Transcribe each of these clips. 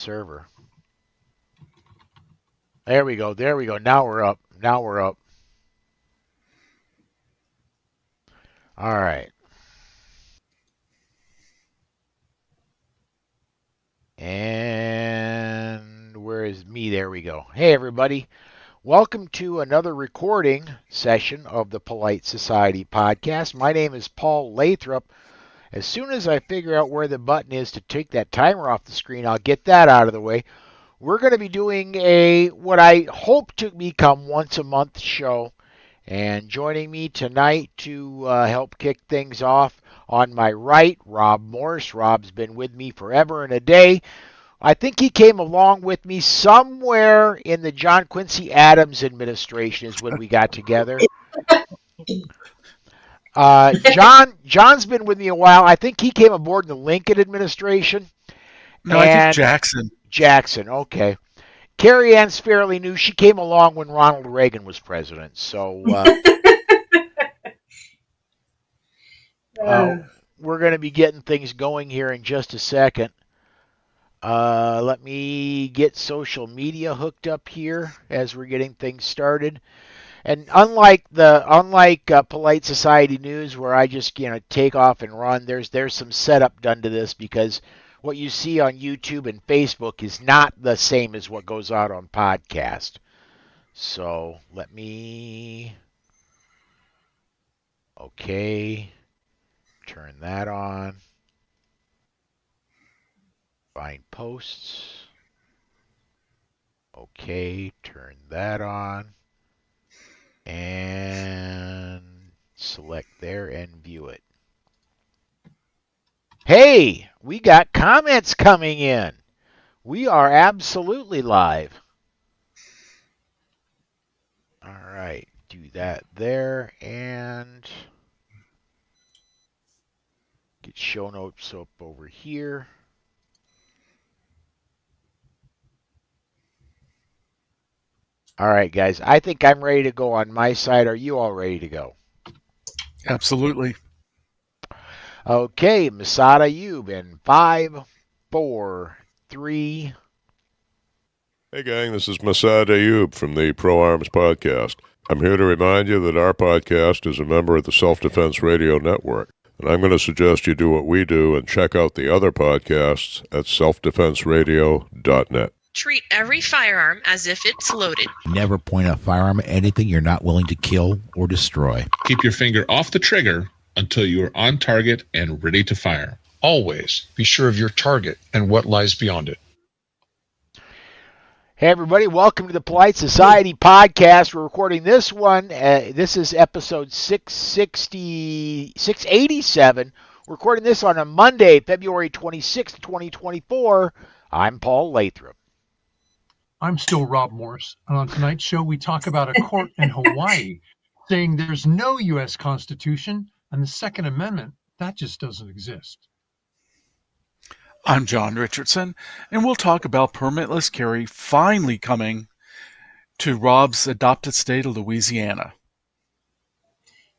server. There we go. There we go. Now we're up. Now we're up. All right. And where is me? There we go. Hey, everybody. Welcome to another recording session of the Polite Society podcast. My name is Paul Lathrop. As soon as I figure out where the button is to take that timer off the screen, I'll get that out of the way. We're going to be doing what I hope to become once a month show. And joining me tonight to help kick things off on my right, Rob Morse. Rob's been with me forever and a day. I think he came along with me somewhere in the John Quincy Adams administration is when we got together. John's been with me a while. I think he came aboard in the Lincoln administration. No, I think Jackson. Jackson, okay. Kerrie Ann's fairly new. She came along when Ronald Reagan was president. So we're going to be getting things going here in just a second. Let me get social media hooked up here as we're getting things started. And unlike Polite Society News, where I just take off and run, there's some setup done to this because what you see on YouTube and Facebook is not the same as what goes out on podcast. So let me turn that on. Find posts. Okay, turn that on. And select there and view it. Hey, we got comments coming in. We are absolutely live. All right, do that there and get show notes up over here. All right, guys, I think I'm ready to go on my side. Are you all ready to go? Absolutely. Okay, Masada Ayub in 5, 4, 3. Hey gang, this is Masada Ayub from the Pro Arms Podcast. I'm here to remind you that our podcast is a member of the Self-Defense Radio Network, and I'm going to suggest you do what we do and check out the other podcasts at selfdefenseradio.net. Treat every firearm as if it's loaded. Never point a firearm at anything you're not willing to kill or destroy. Keep your finger off the trigger until you are on target and ready to fire. Always be sure of your target and what lies beyond it. Hey, everybody. Welcome to the Polite Society podcast. We're recording this one. This is episode 687. We're recording this on a Monday, February 26th, 2024. I'm Paul Lathrop. I'm still Rob Morse, and on tonight's show we talk about a court in Hawaii saying there's no U.S. Constitution and the Second Amendment, that just doesn't exist. I'm John Richardson, and we'll talk about permitless carry finally coming to Rob's adopted state of Louisiana.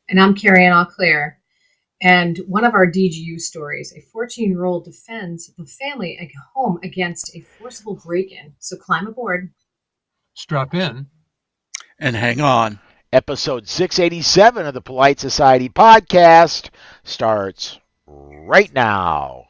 And I'm Kerrie Ann. And one of our DGU stories, a 14-year-old defends the family at home against a forcible break-in. So climb aboard. Strap in. And hang on. Episode 687 of the Polite Society podcast starts right now.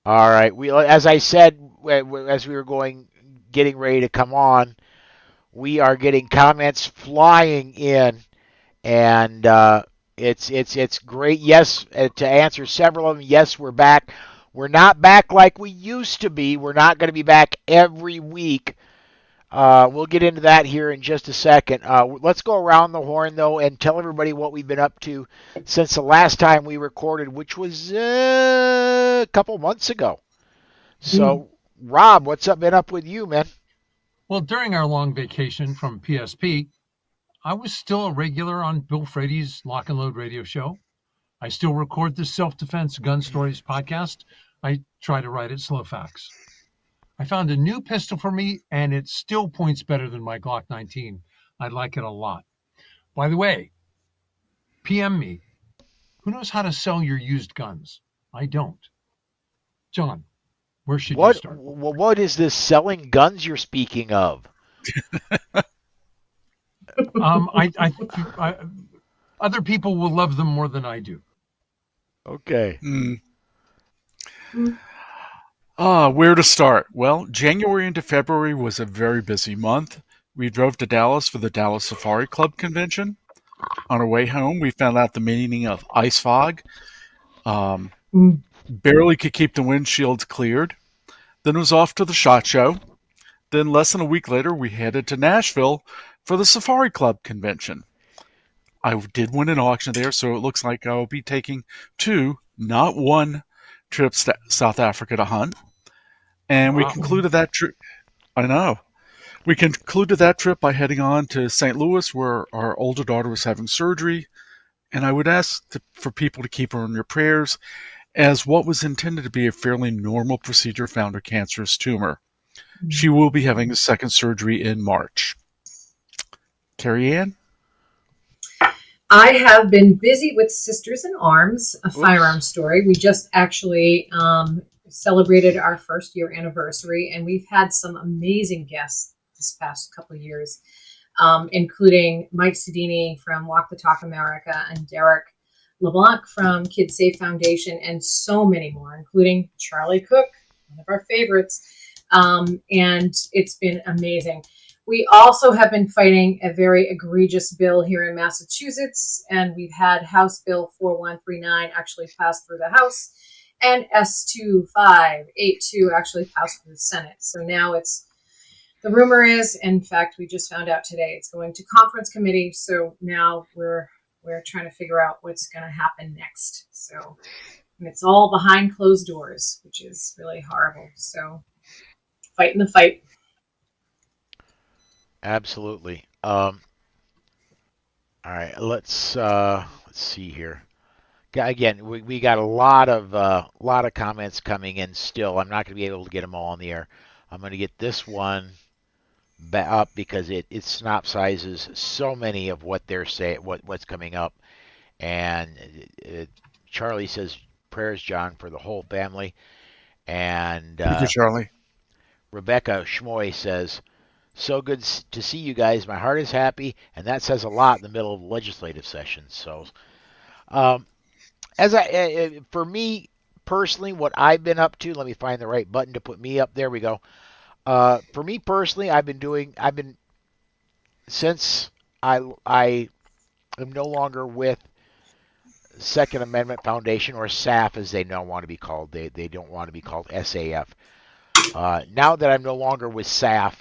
All right. As I said, as we were getting ready to come on, we are getting comments flying in, and it's great. Yes, to answer several of them. Yes, we're back. We're not back like we used to be. We're not going to be back every week. We'll get into that here in just a second. Let's go around the horn, though, and tell everybody what we've been up to since the last time we recorded, which was a couple months ago. So, Rob, what's been up with you, man? Well, during our long vacation from PSP, I was still a regular on Bill Frady's Lock and Load radio show. I still record the Self-Defense Gun Stories podcast I try to write it slow facts. I found a new pistol for me, and it still points better than my Glock 19. I like it a lot. By the way, PM me. Who knows how to sell your used guns? I don't. John, where should you start? What is this selling guns you're speaking of? I other people will love them more than I do. Okay. Where to start? Well, January into February was a very busy month. We drove to Dallas for the Dallas Safari Club convention. On our way home, we found out the meaning of ice fog. Barely could keep the windshields cleared. Then it was off to the SHOT Show. Then less than a week later, we headed to Nashville for the Safari Club convention. I did win an auction there, so it looks like I'll be taking 2, not 1, trips to South Africa to hunt. And we concluded that trip. I know. We concluded that trip by heading on to St. Louis, where our older daughter was having surgery. And I would ask for people to keep her in your prayers, as what was intended to be a fairly normal procedure found a cancerous tumor. She will be having a second surgery in March. Kerrie Ann? I have been busy with Sisters in Arms, a firearm story. We just actually celebrated our first year anniversary, and we've had some amazing guests this past couple of years, including Mike Sedini from Walk the Talk America and Derek LeBlanc from Kids Safe Foundation, and so many more, including Charlie Cook, one of our favorites. And it's been amazing. We also have been fighting a very egregious bill here in Massachusetts, and we've had House Bill 4139 actually pass through the House, and S2582 actually passed through the Senate. So now the rumor is, in fact, we just found out today, it's going to conference committee. So now we're trying to figure out what's going to happen next. So, and it's all behind closed doors, which is really horrible. So, fighting the fight. Absolutely. All right, let's see here. Again, we got a lot of comments coming in still. I'm not going to be able to get them all on the air. I'm going to get this one up because it synopsizes so many of what they're saying, what's coming up. And Charlie says prayers, John, for the whole family. And Thank you, Charlie. Rebecca Schmoy says, so good to see you guys. My heart is happy, and that says a lot in the middle of legislative session. So, for me personally, what I've been up to, let me find the right button to put me up. There we go. For me personally, since I am no longer with Second Amendment Foundation, or SAF as they now want to be called. They don't want to be called SAF. Now that I'm no longer with SAF,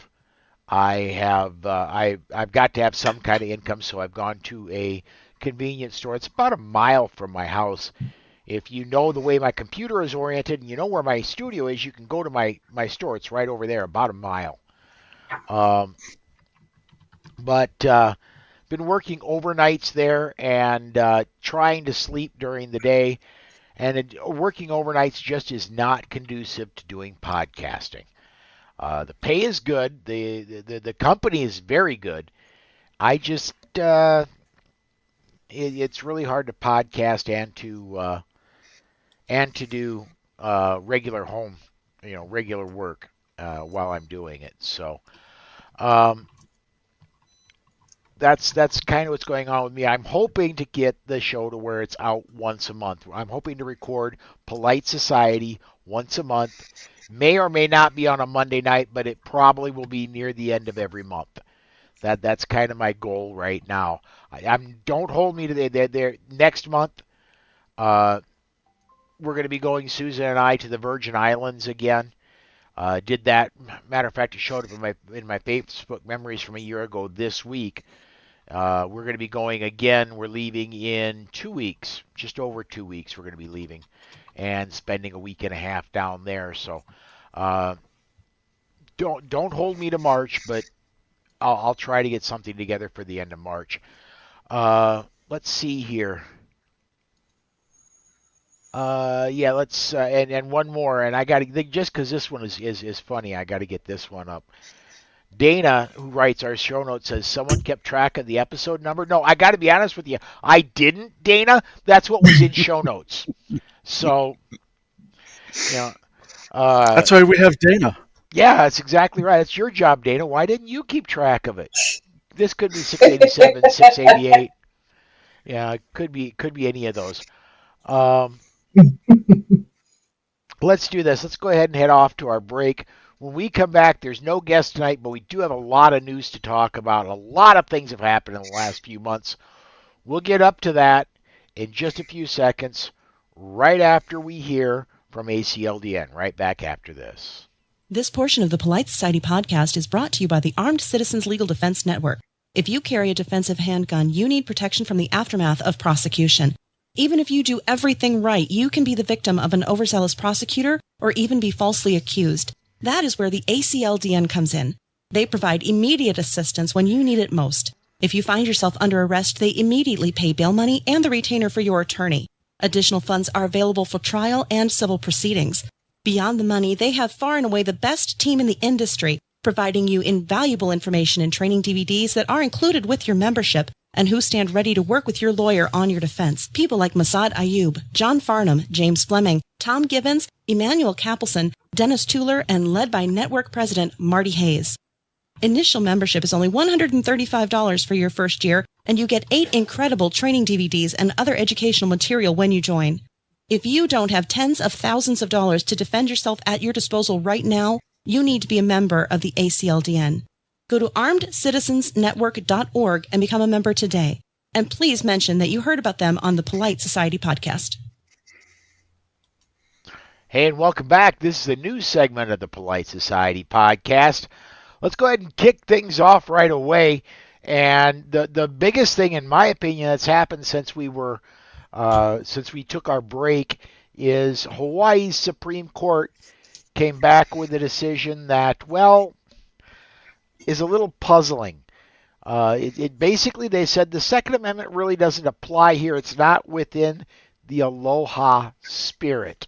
I've got to have some kind of income, so I've gone to a convenience store. It's about a mile from my house. If you know the way my computer is oriented and you know where my studio is, you can go to my store. It's right over there, about a mile. But been working overnights there and trying to sleep during the day. And working overnights just is not conducive to doing podcasting. The pay is good. The company is very good. I just it's really hard to podcast and to do regular home, regular work while I'm doing it. So that's kind of what's going on with me. I'm hoping to get the show to where it's out once a month. I'm hoping to record Polite Society once a month. May or may not be on a Monday night, but it probably will be near the end of every month. That's kind of my goal right now. Don't hold me to the next month. We're going to be going, Susan and I, to the Virgin Islands again. Did that. Matter of fact, I showed it in my Facebook memories from a year ago this week. We're going to be going again. We're leaving in 2 weeks, just over 2 weeks. We're going to be leaving and spending a week and a half down there. So don't hold me to March, but I'll try to get something together for the end of March. Let's see here. Yeah, let's and one more, and I got to just because this one is funny, I got to get this one up. Dana, who writes our show notes, says someone kept track of the episode number. No, I got to be honest with you, I didn't, Dana. That's what was in show notes. So, you know, That's why we have Dana. yeah, that's exactly right. It's your job, Dana. Why didn't you keep track of it? This could be 687, 688. Yeah, it could be any of those. Um, let's do this. Let's go ahead and head off to our break. When we come back, there's no guest tonight, but we do have a lot of news to talk about. A lot of things have happened in the last few months. We'll get up to that in just a few seconds, right after we hear from ACLDN. Right back after this. This portion of the Polite Society podcast is brought to you by the Armed Citizens Legal Defense Network. If you carry a defensive handgun, you need protection from the aftermath of prosecution. Even if you do everything right, you can be the victim of an overzealous prosecutor or even be falsely accused. That is where the ACLDN comes in. They provide immediate assistance when you need it most. If you find yourself under arrest, they immediately pay bail money and the retainer for your attorney. Additional funds are available for trial and civil proceedings. Beyond the money, they have far and away the best team in the industry, providing you invaluable information and training DVDs that are included with your membership and who stand ready to work with your lawyer on your defense. People like Masad Ayub, John Farnham, James Fleming, Tom Gibbons, Emmanuel Capelson, Dennis Tuller, and led by network president Marty Hayes. Initial membership is only $135 for your first year, and you get 8 incredible training DVDs and other educational material when you join. If you don't have tens of thousands of dollars to defend yourself at your disposal right now, you need to be a member of the ACLDN. Go to armedcitizensnetwork.org and become a member today. And please mention that you heard about them on the Polite Society podcast. Hey, and welcome back. This is the news segment of the Polite Society podcast. Let's go ahead and kick things off right away. And the biggest thing, in my opinion, that's happened since we took our break is Hawaii's Supreme Court came back with a decision that, well, is a little puzzling. It basically, they said the Second Amendment really doesn't apply here. It's not within the aloha spirit.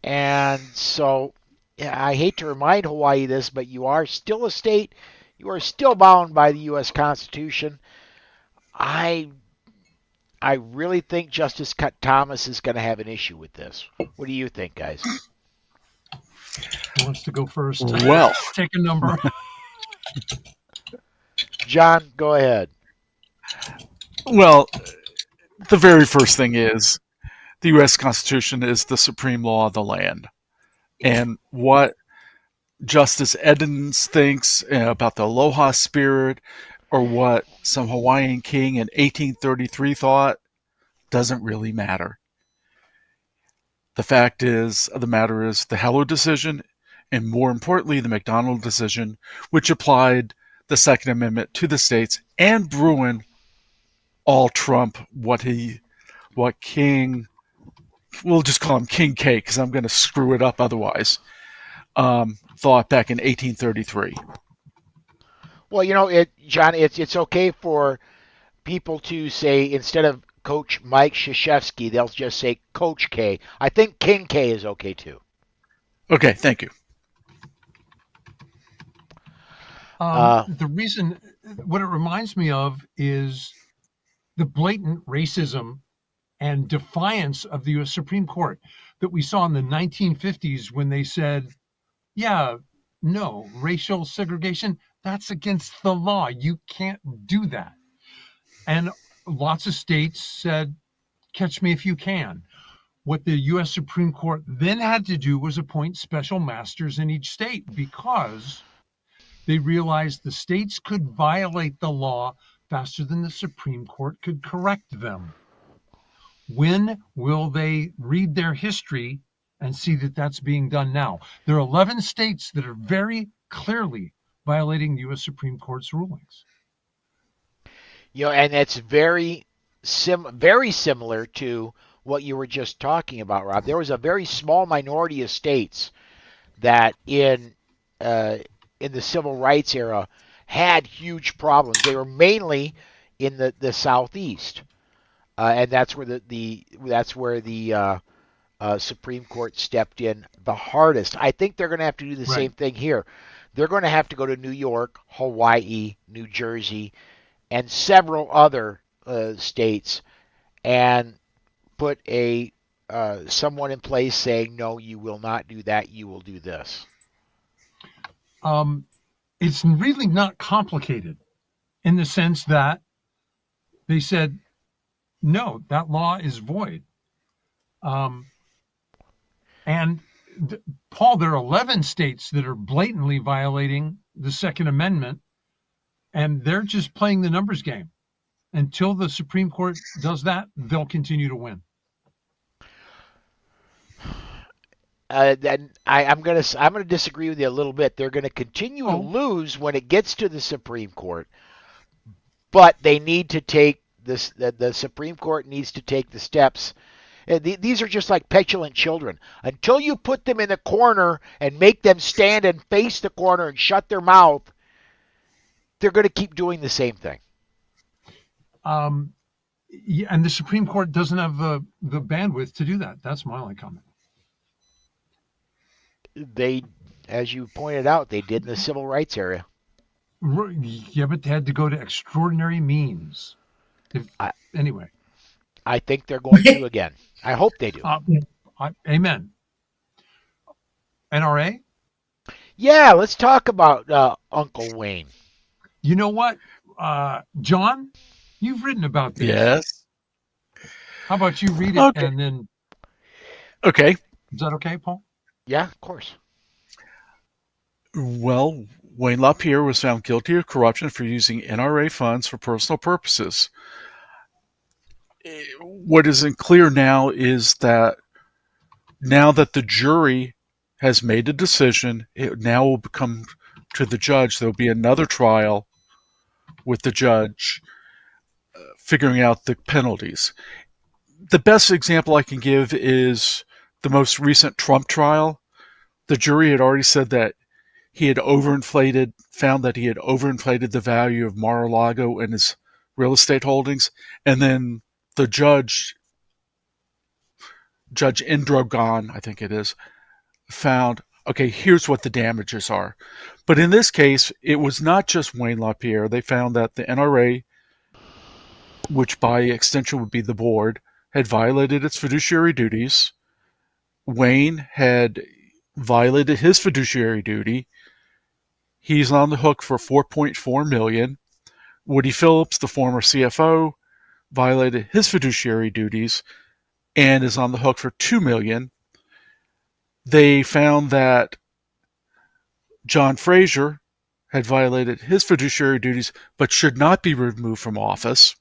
And so, yeah, I hate to remind Hawaii this, but you are still a state. You are still bound by the U.S. Constitution. I really think Justice Thomas is going to have an issue with this. What do you think, guys? Who wants to go first? Well, Take a number. John, go ahead. Well, the very first thing is the U.S. Constitution is the supreme law of the land. And what Justice Edens thinks about the aloha spirit or what some Hawaiian king in 1833 thought doesn't really matter. The fact is, the matter is the Heller decision, and more importantly, the McDonald decision, which applied the Second Amendment to the states, and Bruin all trump what King, we'll just call him King K because I'm going to screw it up otherwise, thought back in 1833. Well, John, it's okay for people to say, instead of Coach Mike Krzyzewski, they'll just say Coach K. I think King K is okay too. Okay, thank you. The reason, what it reminds me of is the blatant racism and defiance of the U.S. Supreme Court that we saw in the 1950s when they said, yeah, no, racial segregation, that's against the law. You can't do that. And lots of states said, catch me if you can. What the U.S. Supreme Court then had to do was appoint special masters in each state because they realized the states could violate the law faster than the Supreme Court could correct them. When will they read their history and see that that's being done now? There are 11 states that are very clearly violating the U.S. Supreme Court's rulings. And it's very similar to what you were just talking about, Rob. There was a very small minority of states that in the civil rights era had huge problems. They were mainly in the southeast, and that's where the Supreme Court stepped in the hardest. I think they're going to have to do the same thing here. They're going to have to go to New York, Hawaii, New Jersey, and several other states and put a someone in place saying, no, you will not do that. You will do this. It's really not complicated in the sense that they said, no, that law is void. Paul, there are 11 states that are blatantly violating the Second Amendment, and they're just playing the numbers game. Until the Supreme Court does that, they'll continue to win. Then I'm gonna disagree with you a little bit. They're gonna continue to lose when it gets to the Supreme Court, but they need to take this. The Supreme Court needs to take the steps. These are just like petulant children. Until you put them in a corner and make them stand and face the corner and shut their mouth, they're going to keep doing the same thing. Yeah, and the Supreme Court doesn't have the bandwidth to do that. That's my only comment. They, as you pointed out, they did in the civil rights area. Yeah, but they had to go to extraordinary means. Anyway. I think they're going to again. I hope they do. Amen. NRA? Yeah, let's talk about Uncle Wayne. You know what, John? You've written about this. Yes. How about you read it and then... Okay. Is that okay, Paul? Yeah, of course. Well, Wayne LaPierre was found guilty of corruption for using NRA funds for personal purposes. What isn't clear now is that now that the jury has made a decision, it now will become to the judge. There'll be another trial with the judge figuring out the penalties. The best example I can give is the most recent Trump trial. The jury had already said that he had found that he had overinflated the value of Mar-a-Lago and his real estate holdings, and then the Judge Indrogan, I think it is, found, okay, here's what the damages are. But in this case, it was not just Wayne LaPierre. They found that the NRA, which by extension would be the board, had violated its fiduciary duties. Wayne had violated his fiduciary duty. He's on the hook for $4.4 million. Woody Phillips, the former CFO, violated his fiduciary duties and is on the hook for $2 million. They found that John Fraser had violated his fiduciary duties but should not be removed from office.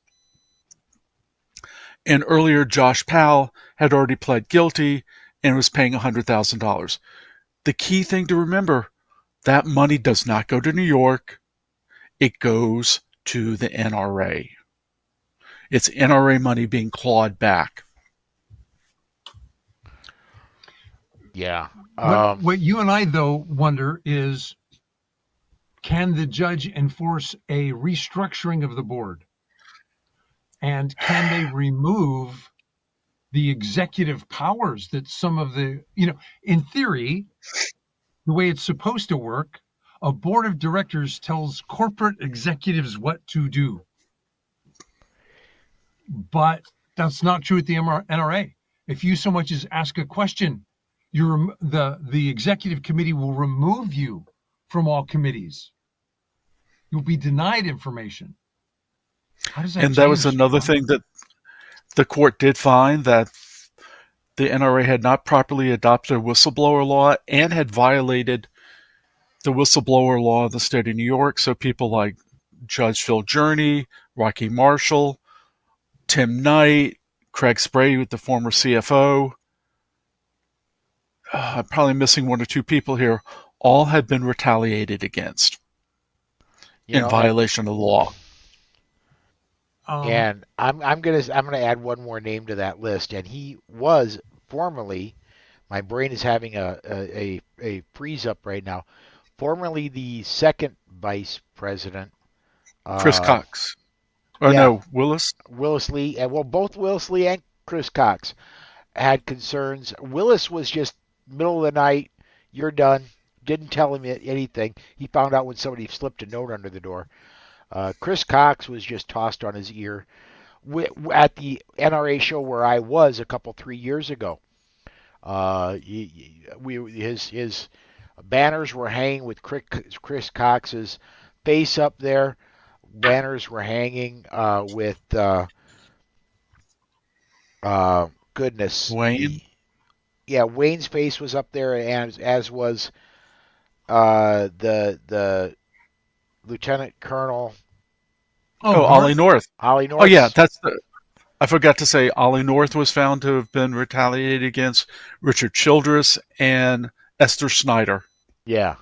And earlier, Josh Powell had already pled guilty and was paying $100,000. The key thing to remember, that money does not go to New York. It goes to the NRA. It's NRA money being clawed back. Yeah. What you and I, though, wonder is, can the judge enforce a restructuring of the board? And can they remove the executive powers that some of the, in theory, the way it's supposed to work, a board of directors tells corporate executives what to do. But that's not true at the NRA. If you so much as ask a question, the executive committee will remove you from all committees. You'll be denied information. How does that And that was another thing that the court did find, that the NRA had not properly adopted a whistleblower law and had violated the whistleblower law of the state of New York. So people like Judge Phil Journey, Rocky Marshall, Tim Knight, Craig Spray, the former CFO, I'm probably missing one or two people here, all had been retaliated against in violation of the law. And I'm gonna add one more name to that list, and he was formerly, my brain is having a freeze up right now, formerly the second vice president, Chris Cox. Oh, yeah. No, Willis? Willis Lee, and both Willis Lee and Chris Cox. had concerns. Willis was just middle of the night, you're done. Didn't tell him anything. He found out when somebody slipped a note under the door. Chris Cox was just tossed on his ear at the NRA show where I was 3 years ago. His banners were hanging with Chris Cox's face up there. Banners were hanging with goodness. Wayne. Wayne's face was up there, and as was the Lieutenant Colonel. Ollie North. Ollie North. Oh yeah, I forgot to say Ollie North was found to have been retaliated against. Richard Childress and Esther Snyder. Yeah.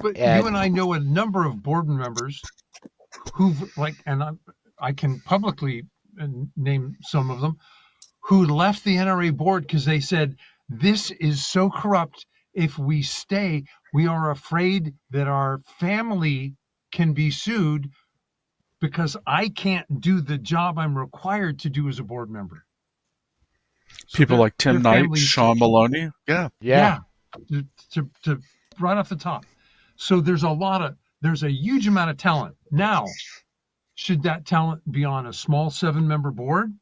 But you and I know a number of board members who've I can publicly name some of them, who left the NRA board because they said, this is so corrupt. If we stay, we are afraid that our family can be sued because I can't do the job I'm required to do as a board member. So people like Tim Knight, Sean Maloney. Yeah. To right off the top. So there's a huge amount of talent. Now, should that talent be on a small 7-member board,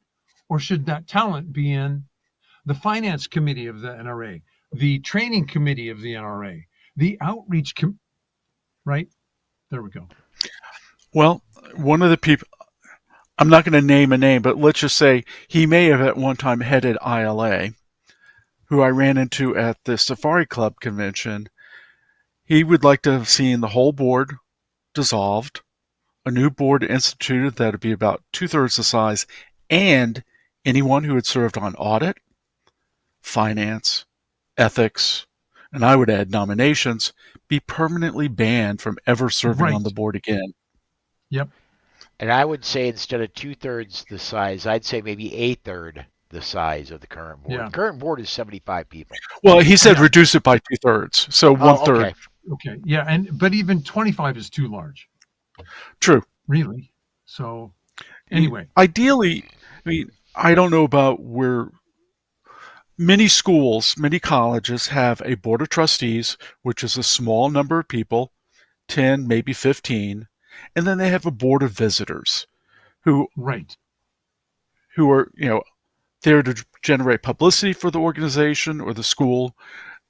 or should that talent be in the finance committee of the NRA, the training committee of the NRA, the outreach right? There we go. Well, one of the people, I'm not going to name a name, but let's just say he may have at one time headed ILA, who I ran into at the Safari Club convention. He would like to have seen the whole board dissolved, a new board instituted that would be about 2/3 the size, and anyone who had served on audit, finance, ethics, and I would add nominations, be permanently banned from ever serving on the board again. Yep. And I would say instead of 2/3 the size, I'd say maybe 1/3 the size of the current board. Yeah. The current board is 75 people. Well, he said reduce it by 2/3, so 1/3. Okay. Yeah, but even 25 is too large. True. Really. So anyway. Ideally, I don't know about where many schools, many colleges have a board of trustees, which is a small number of people, 10, maybe 15, and then they have a board of visitors who are, there to generate publicity for the organization or the school,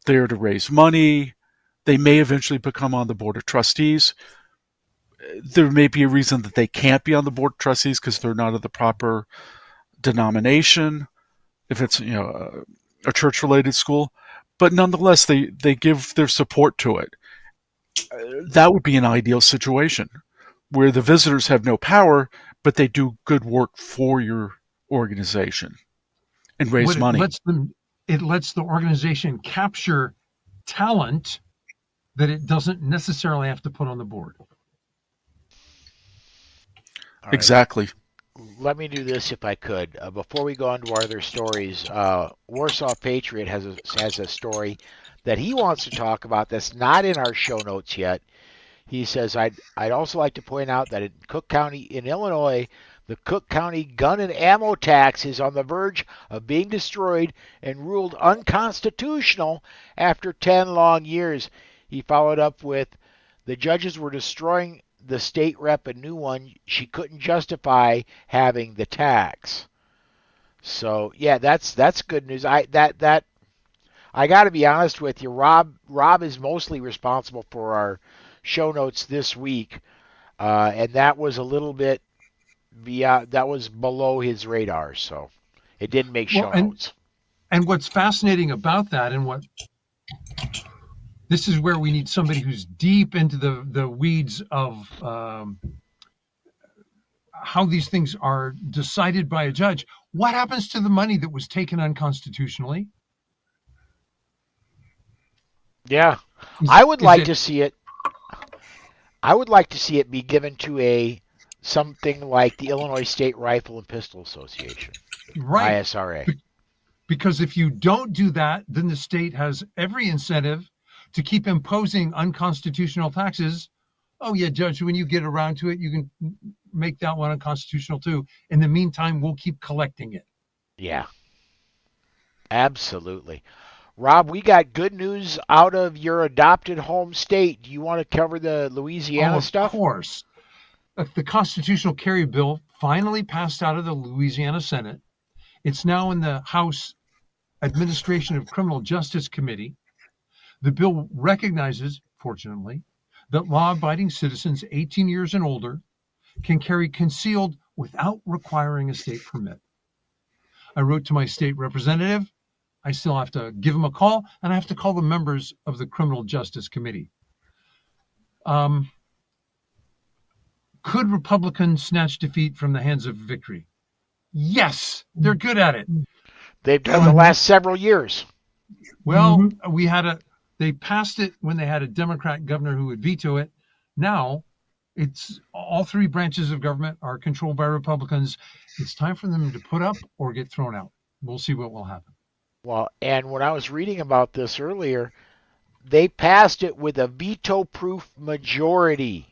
there to raise money. They may eventually become on the board of trustees. There may be a reason that they can't be on the board of trustees because they're not of the proper denomination, if it's a church-related school. But nonetheless, they give their support to it. That would be an ideal situation where the visitors have no power, but they do good work for your organization and raise money. It lets the organization capture talent that it doesn't necessarily have to put on the board. All right. Exactly. Let me do this if I could. Before we go on to our other stories, Warsaw Patriot has a story that he wants to talk about that's not in our show notes yet. He says, I'd also like to point out that in Cook County, in Illinois, the Cook County gun and ammo tax is on the verge of being destroyed and ruled unconstitutional after 10 long years. He followed up with, the judges were destroying the state rep a new one. She couldn't justify having the tax. So yeah, that's good news. I got to be honest with you. Rob is mostly responsible for our show notes this week, and that was a little bit that was below his radar, so it didn't make show notes. And what's fascinating about that, and this is where we need somebody who's deep into the weeds of how these things are decided by a judge. What happens to the money that was taken unconstitutionally? Yeah, I would like to see it. I would like to see it be given to something like the Illinois State Rifle and Pistol Association, right? ISRA. Because if you don't do that, then the state has every incentive to keep imposing unconstitutional taxes. Oh yeah, Judge, when you get around to it, you can make that one unconstitutional too. In the meantime, we'll keep collecting it. Yeah. Absolutely. Rob, we got good news out of your adopted home state. Do you want to cover the Oh, Louisiana of stuff? course. The constitutional carry bill finally passed out of the Louisiana Senate. It's now in the House Administration of Criminal Justice Committee. The bill recognizes, fortunately, that law-abiding citizens 18 years and older can carry concealed without requiring a state permit. I wrote to my state representative. I still have to give him a call, and I have to call the members of the Criminal Justice Committee. Could Republicans snatch defeat from the hands of victory? Yes, they're good at it. They've done the last several years. Well, they passed it when they had a Democrat governor who would veto it. Now, it's all three branches of government are controlled by Republicans. It's time for them to put up or get thrown out. We'll see what will happen. Well, and when I was reading about this earlier, they passed it with a veto-proof majority.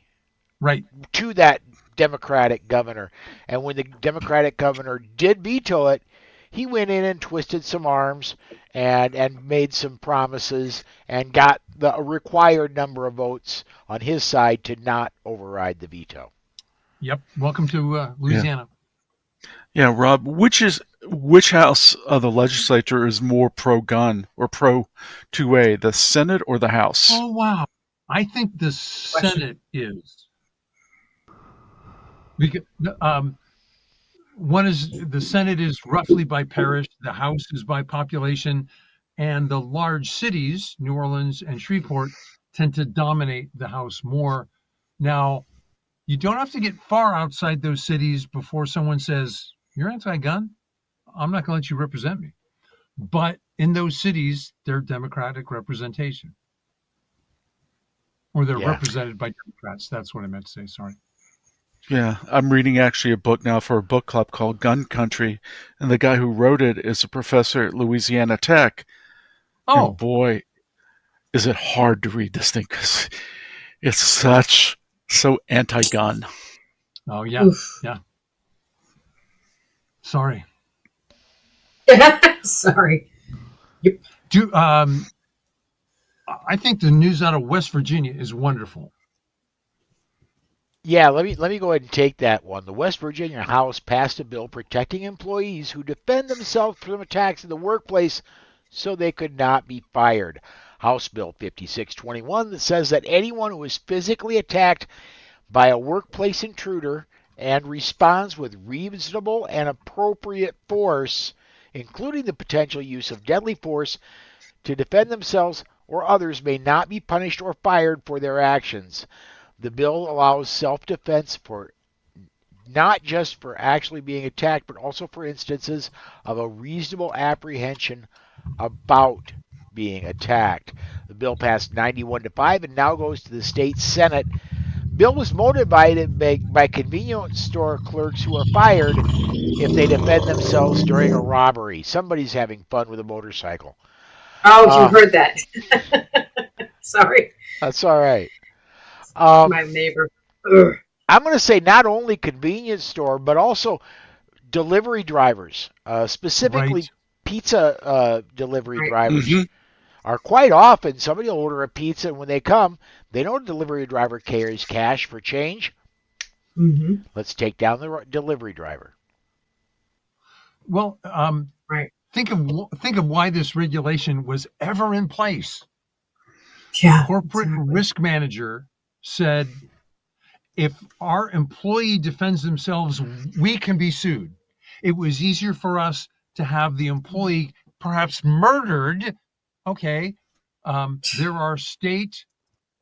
Right. To that Democratic governor. And when the Democratic governor did veto it, he went in and twisted some arms and made some promises and got the required number of votes on his side to not override the veto. Yep. Welcome to Louisiana. Yeah, Rob, which house of the legislature is more pro-gun or pro-2A, the Senate or the House? Oh, wow. I think the Senate is. Because the Senate is roughly by parish, the House is by population, and the large cities, New Orleans and Shreveport, tend to dominate the House more. Now, you don't have to get far outside those cities before someone says, "You're anti-gun? I'm not going to let you represent me." But in those cities, they're Democratic representation. Or they're represented by Democrats. That's what I meant to say. Sorry. Yeah, I'm reading actually a book now for a book club called Gun Country, and the guy who wrote it is a professor at Louisiana Tech. Oh, and boy, is it hard to read this thing because it's so anti-gun. Oh yeah, Oof. Yeah. Sorry. Sorry. Yep. I think the news out of West Virginia is wonderful. Yeah, let me go ahead and take that one. The West Virginia House passed a bill protecting employees who defend themselves from attacks in the workplace so they could not be fired. House Bill 5621 that says that anyone who is physically attacked by a workplace intruder and responds with reasonable and appropriate force, including the potential use of deadly force to defend themselves or others, may not be punished or fired for their actions. The bill allows self-defense for not just for actually being attacked, but also for instances of a reasonable apprehension about being attacked. The bill passed 91-5 and now goes to the state Senate. Bill was motivated by convenience store clerks who are fired if they defend themselves during a robbery. Somebody's having fun with a motorcycle. Oh, you heard that. Sorry. That's all right. My neighbor. Ugh. I'm going to say not only convenience store, but also delivery drivers, specifically pizza delivery drivers, are quite often, somebody will order a pizza, and when they come, they know the delivery driver carries cash for change. Mm-hmm. Let's take down the delivery driver. Well, think of why this regulation was ever in place. Yeah, corporate risk manager said, if our employee defends themselves, we can be sued. It was easier for us to have the employee perhaps murdered. Okay. There are state,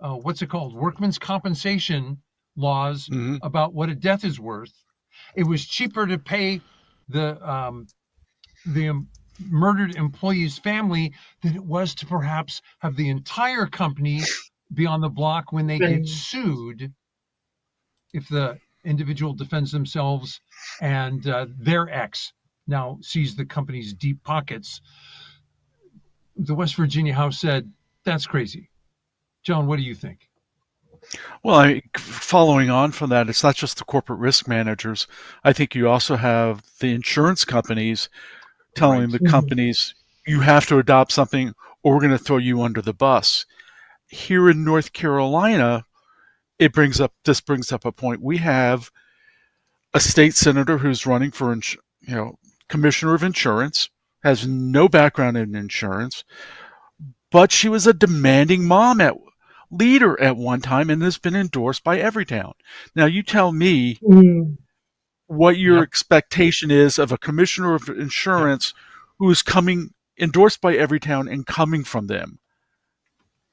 workman's compensation laws about what a death is worth. It was cheaper to pay the murdered employee's family than it was to perhaps have the entire company be on the block when they get sued if the individual defends themselves and their ex now sees the company's deep pockets. The West Virginia House said, that's crazy. John, what do you think? Well, following on from that, it's not just the corporate risk managers. I think you also have the insurance companies telling the companies, you have to adopt something or we're going to throw you under the bus. Here in North Carolina, this brings up a point. We have a state senator who's running for, commissioner of insurance, has no background in insurance, but she was a demanding leader at one time and has been endorsed by Everytown. Now you tell me what your expectation is of a commissioner of insurance who is endorsed by Everytown and coming from them.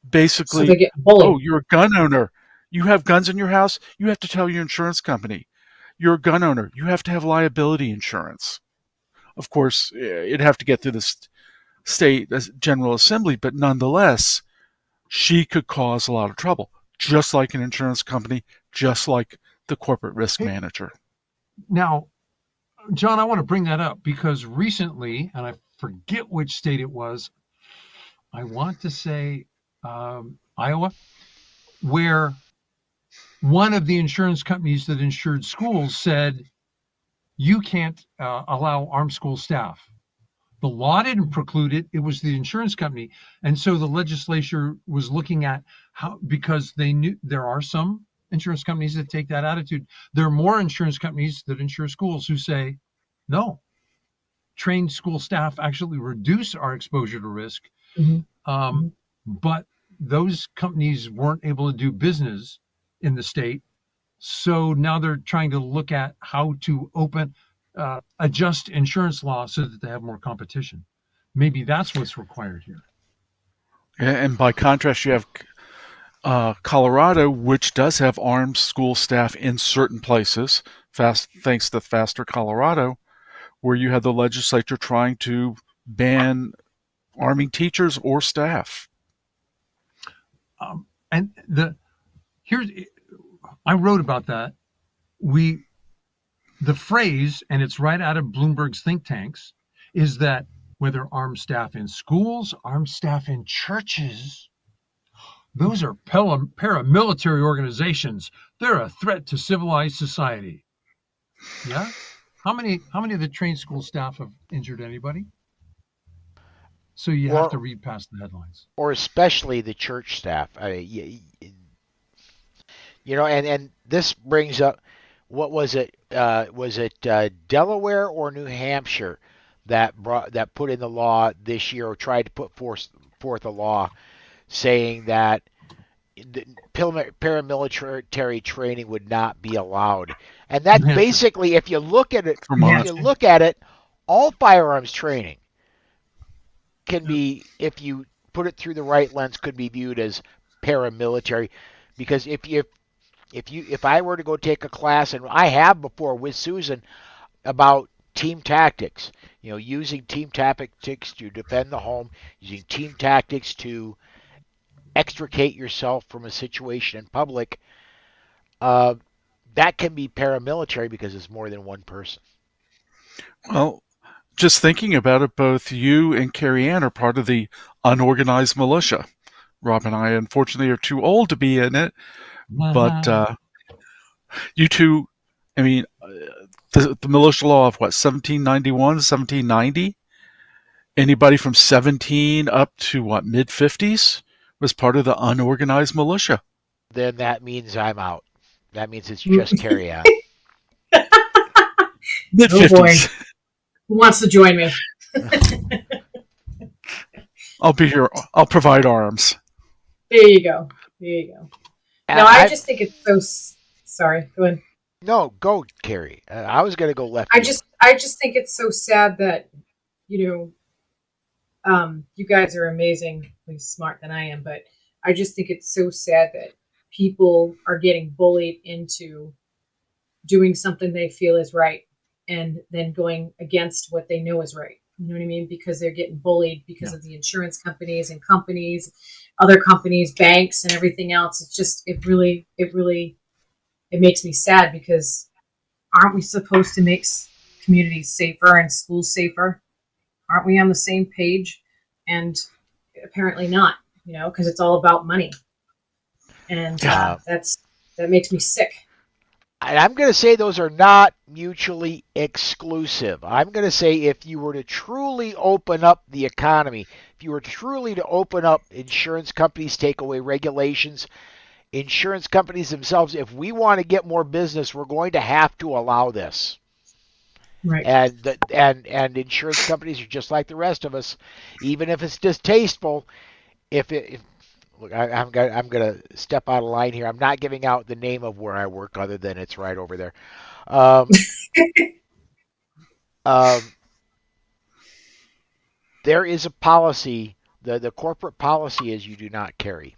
Basically, so they get bullied. Oh, you're a gun owner. You have guns in your house. You have to tell your insurance company. You're a gun owner. You have to have liability insurance. Of course, it'd have to get through the state General Assembly, but nonetheless, she could cause a lot of trouble, just like an insurance company, just like the corporate risk manager. Now, John, I want to bring that up because recently, and I forget which state it was, I want to say Iowa, where one of the insurance companies that insured schools said, you can't allow armed school staff. The law didn't preclude it. It was the insurance company. And so the legislature was looking at how, because they knew there are some insurance companies that take that attitude. There are more insurance companies that insure schools who say, no, trained school staff actually reduce our exposure to risk. But those companies weren't able to do business in the state. So now they're trying to look at how to adjust insurance law so that they have more competition. Maybe that's what's required here. And by contrast, you have Colorado, which does have armed school staff in certain places, thanks to Faster Colorado, where you had the legislature trying to ban arming teachers or staff. I wrote about that. The phrase, and it's right out of Bloomberg's think tanks, is that whether armed staff in schools, armed staff in churches, those are paramilitary organizations. They're a threat to civilized society. Yeah? How many of the trained school staff have injured anybody? So you have to read past the headlines. Or especially the church staff. And this brings up, what was it? Was it Delaware or New Hampshire that put in the law this year, or tried to put forth a law saying that paramilitary training would not be allowed? And that basically, if you look at it, all firearms training can be, if you put it through the right lens, could be viewed as paramilitary, because if I were to go take a class, and I have before with Susan, about team tactics, using team tactics to defend the home, using team tactics to extricate yourself from a situation in public, that can be paramilitary because it's more than one person. Well, just thinking about it, both you and Kerrie Ann are part of the unorganized militia. Rob and I, unfortunately, are too old to be in it, but you two, I mean, the militia law of 1791, 1790? Anybody from 17 up to mid-50s was part of the unorganized militia. Then that means I'm out. That means it's just Kerrie Ann. Mid-50s. Oh boy. Who wants to join me? I'll be here. I'll provide arms. There you go. No, I just think it's so... Sorry, go ahead. No, go, Kerrie. I was going to go left. I just think it's so sad that, you guys are amazingly smart than I am, but I just think it's so sad that people are getting bullied into doing something they feel is right and then going against what they know is right. You know what I mean? Because they're getting bullied because of the insurance companies and other companies, banks and everything else. It's just, it makes me sad, because aren't we supposed to make communities safer and schools safer? Aren't we on the same page? And apparently not, because it's all about money. And that makes me sick. And I'm going to say those are not mutually exclusive. I'm going to say if you were to truly open up the economy, if you were truly to open up insurance companies, take away regulations, insurance companies themselves, if we want to get more business, we're going to have to allow this. Right. And insurance companies are just like the rest of us. Even if it's distasteful, if look, I'm gonna step out of line here. I'm not giving out the name of where I work, other than it's right over there. Um, um, there is a policy. The corporate policy is you do not carry.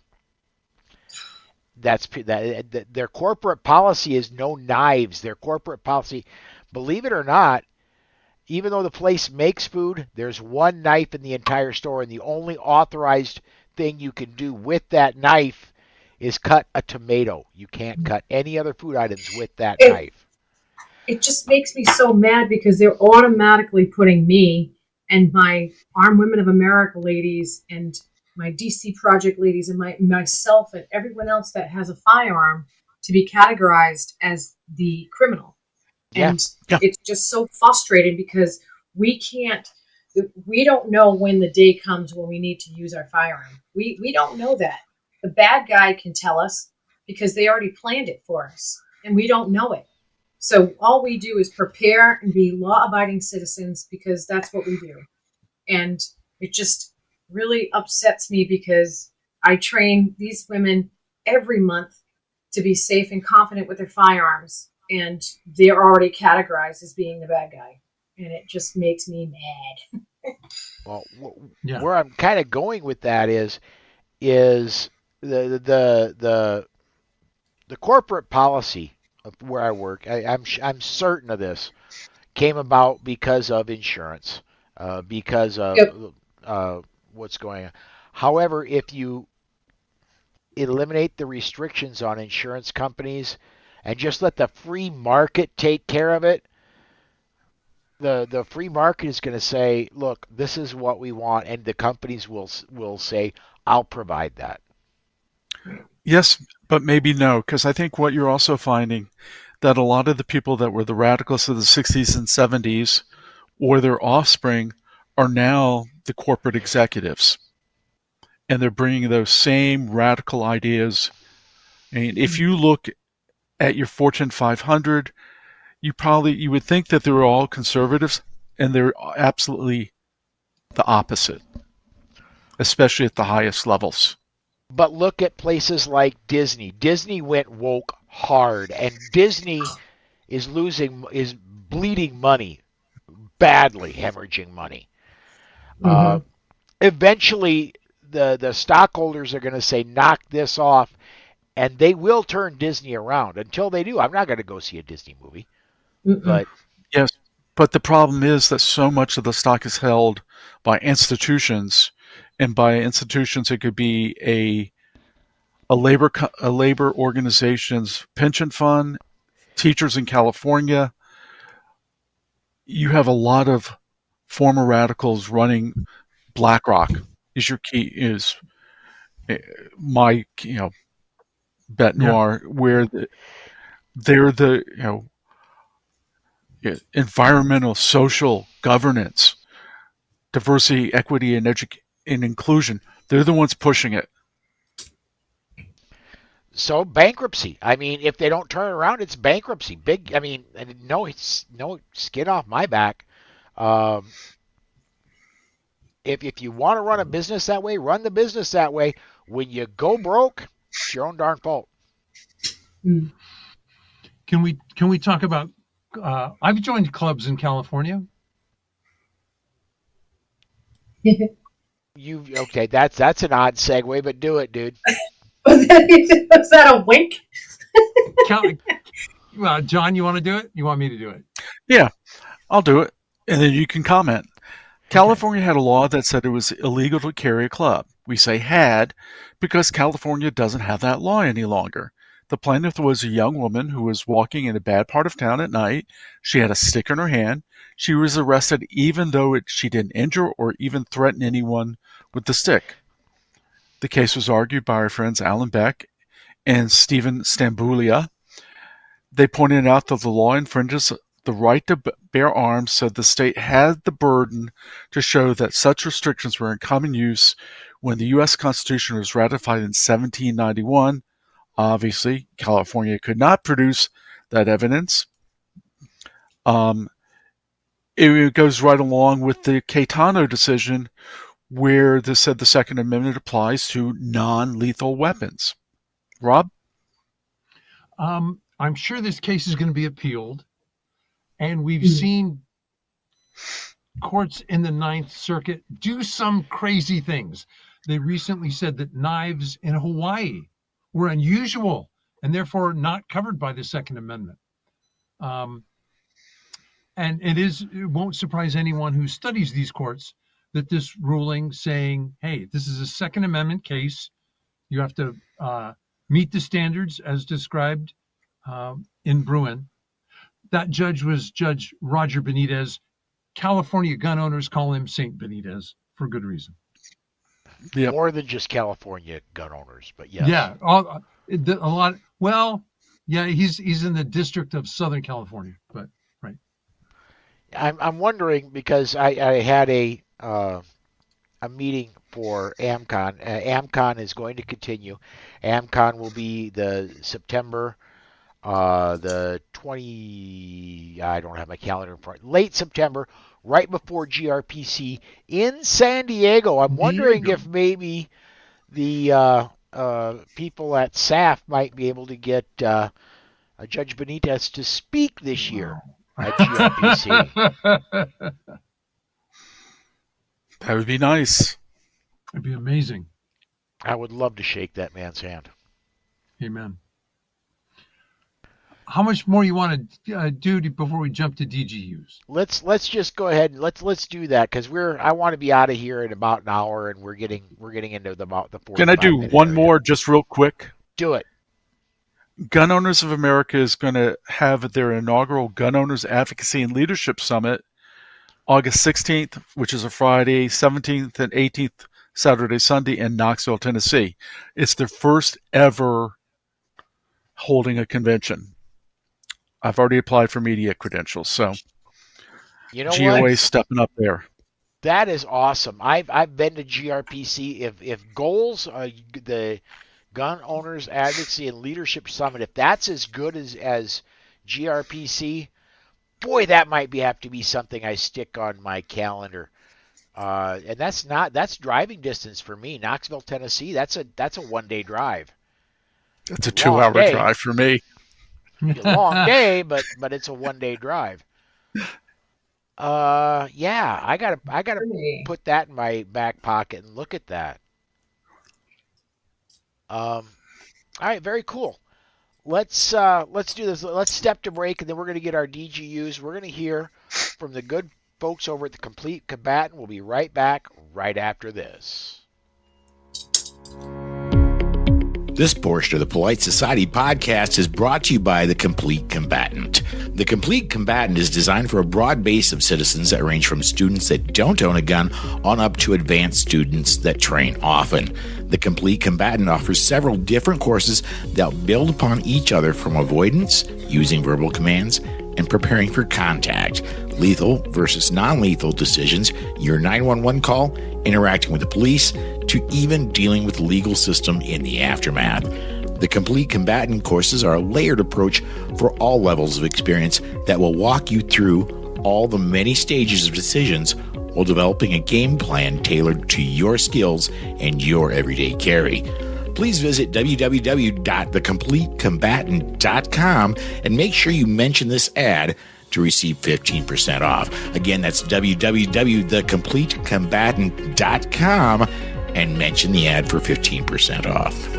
Their corporate policy is no knives. Their corporate policy, believe it or not, even though the place makes food, there's one knife in the entire store, and the only authorized thing you can do with that knife is cut a tomato. You can't cut any other food items with that knife. It just makes me so mad because they're automatically putting me and my Armed Women of America ladies and my DC Project ladies and myself and everyone else that has a firearm to be categorized as the criminal. Yeah. And it's just so frustrating because we don't know when the day comes when we need to use our firearm. We don't know that. The bad guy can tell us because they already planned it for us, and we don't know it. So all we do is prepare and be law-abiding citizens because that's what we do. And it just really upsets me because I train these women every month to be safe and confident with their firearms, and they're already categorized as being the bad guy. And it just makes me mad. Well, where I'm kind of going with that is the corporate policy of where I work. I'm certain of this came about because of insurance, because of what's going on. However, if you eliminate the restrictions on insurance companies and just let the free market take care of it, the free market is going to say, look, this is what we want, and the companies will say, I'll provide that. Yes, but maybe no, because I think what you're also finding that a lot of the people that were the radicals of the 60s and 70s or their offspring are now the corporate executives. And they're bringing those same radical ideas. I mean, if you look at your Fortune 500, you would think that they were all conservatives, and they're absolutely the opposite, especially at the highest levels. But look at places like Disney. Disney went woke hard, and Disney is bleeding money, badly hemorrhaging money. Eventually, the stockholders are going to say, knock this off, and they will turn Disney around. Until they do, I'm not going to go see a Disney movie. But yes, but the problem is that so much of the stock is held by institutions, and by institutions it could be a labor organization's pension fund, teachers in California. You have a lot of former radicals running BlackRock. Is my bet noir, where they're the environmental, social, governance, diversity, equity, and inclusion. They're the ones pushing it. So bankruptcy. I mean, if they don't turn it around, it's bankruptcy. Big. I mean, it's no skin off my back. If you want to run a business that way, run the business that way. When you go broke, it's your own darn fault. Can we talk about? I've joined clubs in California. Okay? That's an odd segue, but do it, dude. Was that a wink? Well, John, you want to do it? You want me to do it? Yeah, I'll do it, and then you can comment. California had a law that said it was illegal to carry a club. We say had because California doesn't have that law any longer. The plaintiff was a young woman who was walking in a bad part of town at night. She had a stick in her hand. She was arrested even though she didn't injure or even threaten anyone with the stick. The case was argued by our friends Alan Beck and Stephen Stambulia. They pointed out that the law infringes the right to bear arms, said the state had the burden to show that such restrictions were in common use when the U.S. Constitution was ratified in 1791. Obviously, California could not produce that evidence. It goes right along with the Caetano decision, where they said the Second Amendment applies to non-lethal weapons. Rob? I'm sure this case is going to be appealed, and we've seen courts in the Ninth Circuit do some crazy things. They recently said that knives in Hawaii were unusual and therefore not covered by the Second Amendment. And it won't surprise anyone who studies these courts that this ruling saying, hey, this is a Second Amendment case. You have to meet the standards as described in Bruin. That judge was Judge Roger Benitez. California gun owners call him Saint Benitez for good reason. Yep. More than just California gun owners, but yes. Yeah, a lot. Well, yeah, he's in the District of Southern California, but right. I'm wondering because I had a meeting for AmCon. AmCon is going to continue. AmCon will be the September the 20, I don't have my calendar in front, late September, right before GRPC in San Diego. I'm wondering if maybe the people at SAF might be able to get Judge Benitez to speak this year at GRPC. That would be nice. It'd be amazing. I would love to shake that man's hand. Amen. How much more you want to do before we jump to DGUs? Let's just go ahead and let's do that because I want to be out of here in about an hour and we're getting into about the 45. Can I do one more just real quick? Do it. Gun Owners of America is going to have their inaugural Gun Owners Advocacy and Leadership Summit August 16th, which is a Friday, 17th and 18th, Saturday, Sunday in Knoxville, Tennessee. It's their first ever holding a convention. I've already applied for media credentials, so you know GOA's stepping up there. That is awesome. I've been to GRPC. If goals, the Gun Owners Advocacy and Leadership Summit, if that's as good as GRPC, boy, that might have to be something I stick on my calendar. And that's driving distance for me. Knoxville, Tennessee. That's a 1-day drive. It's a 2-hour drive for me. A long day, but it's a 1-day drive. Yeah, I gotta put that in my back pocket and look at that. All right, very cool. Let's do this. Let's step to break, and then we're gonna get our DGUs. We're gonna hear from the good folks over at the Complete Combatant. We'll be right back right after this. This portion of the Polite Society podcast is brought to you by The Complete Combatant. The Complete Combatant is designed for a broad base of citizens that range from students that don't own a gun on up to advanced students that train often. The Complete Combatant offers several different courses that build upon each other, from avoidance, using verbal commands, and preparing for contact, lethal versus non-lethal decisions, your 911 call, interacting with the police, to even dealing with the legal system in the aftermath. The Complete Combatant courses are a layered approach for all levels of experience that will walk you through all the many stages of decisions while developing a game plan tailored to your skills and your everyday carry. Please visit www.thecompletecombatant.com and make sure you mention this ad to receive 15% off. Again, that's www.thecompletecombatant.com and mention the ad for 15% off.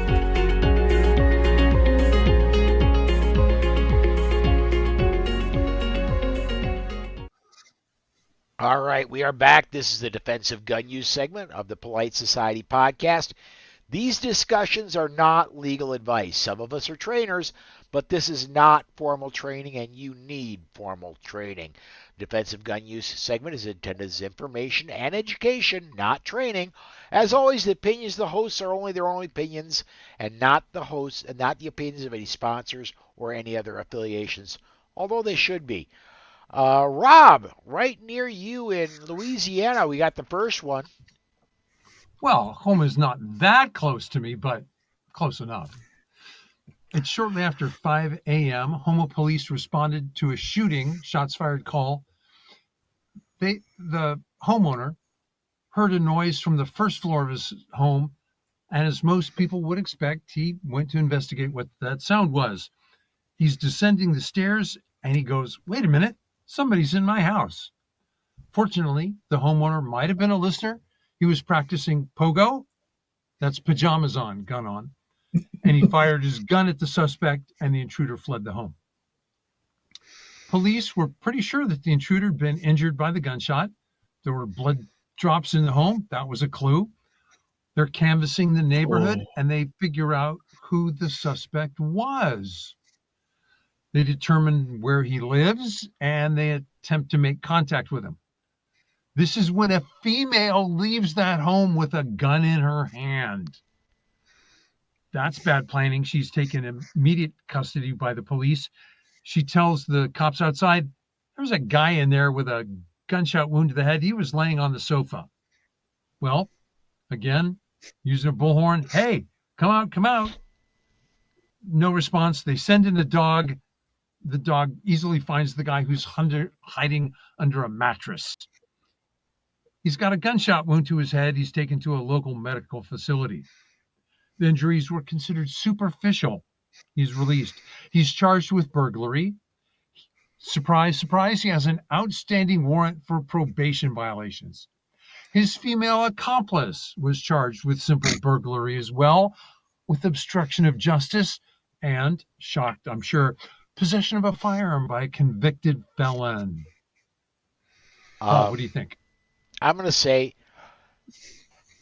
All right, we are back. This is the Defensive Gun Use segment of the Polite Society podcast. These discussions are not legal advice. Some of us are trainers, but this is not formal training, and you need formal training. Defensive gun use segment is intended as information and education, not training. As always, the opinions of the hosts are only their own opinions, and not the hosts and not the opinions of any sponsors or any other affiliations, although they should be. Rob, right near you in Louisiana, we got the first one. Well, home is not that close to me, but close enough. It's shortly after 5 a.m. Houma police responded to a shooting, shots fired call. The homeowner heard a noise from the first floor of his home, and as most people would expect, he went to investigate what that sound was. He's descending the stairs, and he goes, "Wait a minute, somebody's in my house." Fortunately, the homeowner might have been a listener. He was practicing pogo, that's pajamas on, gun on, and he fired his gun at the suspect, and the intruder fled the home. Police were pretty sure that the intruder had been injured by the gunshot. There were blood drops in the home. That was a clue. They're canvassing the neighborhood, and they figure out who the suspect was. They determine where he lives, and they attempt to make contact with him. This is when a female leaves that home with a gun in her hand. That's bad planning. She's taken immediate custody by the police. She tells the cops outside, "There's a guy in there with a gunshot wound to the head. He was laying on the sofa." Well, again, using a bullhorn, "Hey, come out, come out." No response. They send in a dog. The dog easily finds the guy who's hiding under a mattress. He's got a gunshot wound to his head. He's taken to a local medical facility. The injuries were considered superficial. He's released. He's charged with burglary. Surprise, surprise, he has an outstanding warrant for probation violations. His female accomplice was charged with simple burglary as well, with obstruction of justice, and, shocked, I'm sure, possession of a firearm by a convicted felon. Paul, what do you think? I'm going to say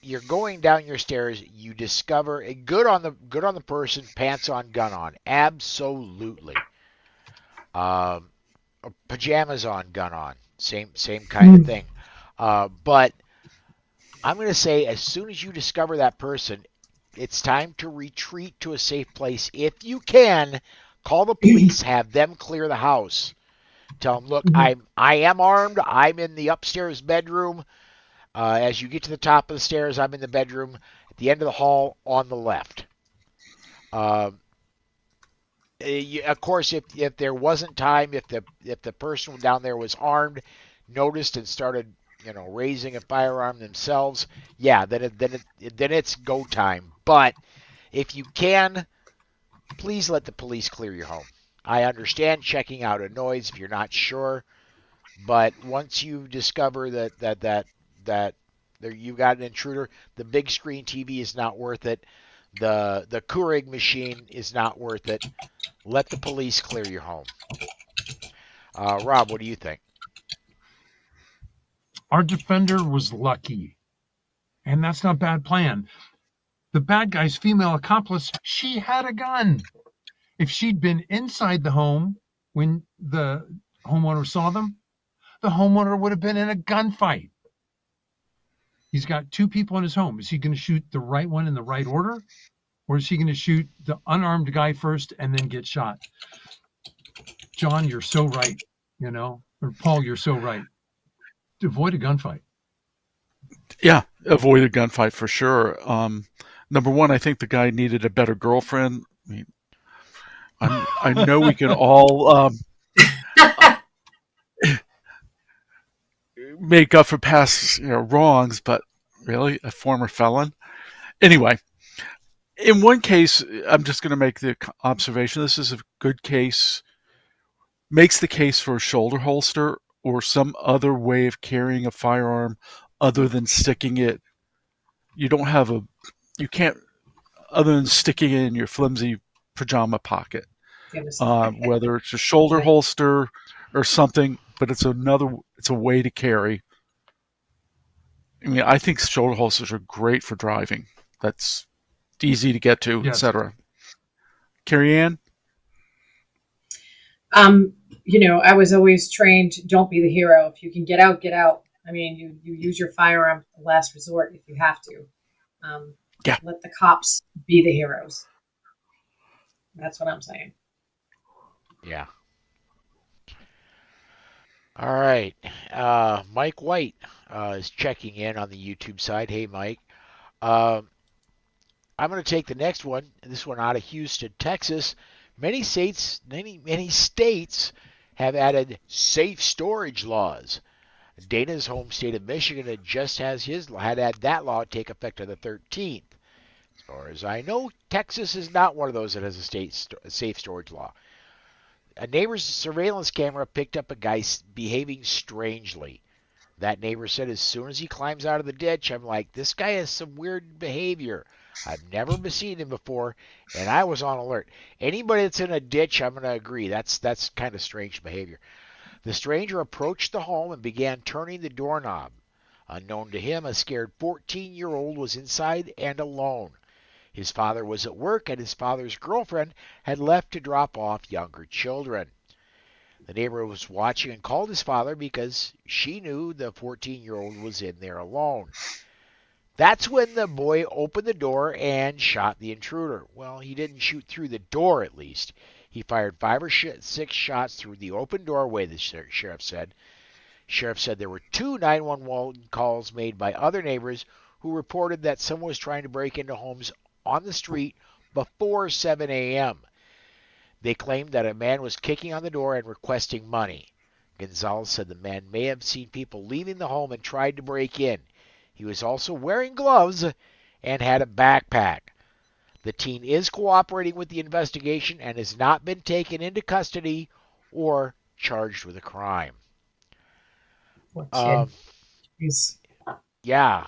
you're going down your stairs. You discover a good on the person, pants on, gun on. Absolutely. Pajamas on, gun on. Same kind of thing. But I'm going to say as soon as you discover that person, it's time to retreat to a safe place. If you can, call the police, have them clear the house. Tell them, look, I am armed. I'm in the upstairs bedroom. As you get to the top of the stairs, I'm in the bedroom at the end of the hall on the left. Of course, if there wasn't time, if the person down there was armed, noticed and started, raising a firearm themselves, yeah, then it's go time. But if you can, please let the police clear your home. I understand checking out a noise if you're not sure, but once you discover that you've got an intruder, the big screen TV is not worth it. The Keurig machine is not worth it. Let the police clear your home. Rob, what do you think? Our defender was lucky, and that's not a bad plan. The bad guy's female accomplice, she had a gun. If she'd been inside the home when the homeowner saw them, the homeowner would have been in a gunfight. He's got two people in his home. Is he going to shoot the right one in the right order? Or is he going to shoot the unarmed guy first and then get shot? John, you're so right, or Paul, you're so right. Avoid a gunfight. Yeah, avoid a gunfight for sure. Number one, I think the guy needed a better girlfriend. I know we can all make up for past wrongs, but really, a former felon? Anyway, in one case, I'm just going to make the observation, this is a good case, makes the case for a shoulder holster or some other way of carrying a firearm other than sticking it. You can't, other than sticking it in your flimsy pajama pocket. Whether it's a shoulder holster or something, but it's a way to carry. I mean, I think shoulder holsters are great for driving. That's easy to get to, Yes. etc. Kerrie Ann? I was always trained, don't be the hero. If you can get out, get out. I mean, you use your firearm the last resort if you have to. Yeah. Let the cops be the heroes. That's what I'm saying. Yeah. All right. Mike White is checking in on the YouTube side. Hey, Mike. I'm going to take the next one. This one out of Houston, Texas. Many states have added safe storage laws. Dana's home state of Michigan had that law take effect on the 13th. As far as I know, Texas is not one of those that has a safe storage law. A neighbor's surveillance camera picked up a guy behaving strangely. That neighbor said as soon as he climbs out of the ditch, I'm like, this guy has some weird behavior. I've never seen him before, and I was on alert. Anybody that's in a ditch, I'm going to agree. That's kind of strange behavior. The stranger approached the home and began turning the doorknob. Unknown to him, a scared 14-year-old was inside and alone. His father was at work, and his father's girlfriend had left to drop off younger children. The neighbor was watching and called his father because she knew the 14-year-old was in there alone. That's when the boy opened the door and shot the intruder. Well, he didn't shoot through the door, at least. He fired 5 or 6 shots through the open doorway, the sheriff said. Sheriff said there were 2 911 calls made by other neighbors who reported that someone was trying to break into homes on the street before 7 a.m. They claimed that a man was kicking on the door and requesting money. Gonzalez said the man may have seen people leaving the home and tried to break in. He was also wearing gloves and had a backpack. The teen is cooperating with the investigation and has not been taken into custody or charged with a crime. Poor kid. Yeah.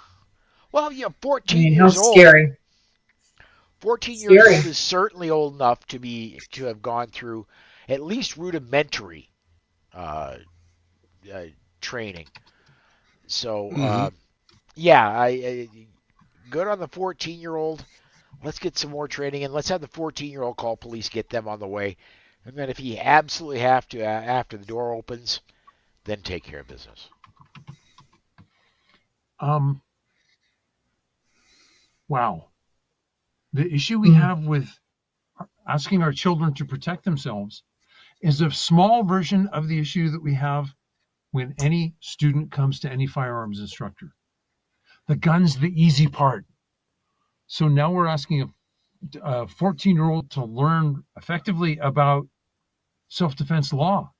Well, 14 I mean, years how old. scary. 14 Scary. years old is certainly old enough to have gone through at least rudimentary training. So, I good on the 14-year-old. Let's get some more training, and let's have the 14-year-old call police, get them on the way. And then if he absolutely have to, after the door opens, then take care of business. Wow. The issue we have with asking our children to protect themselves is a small version of the issue that we have when any student comes to any firearms instructor. The gun's the easy part. So now we're asking a 14-year-old to learn effectively about self-defense law.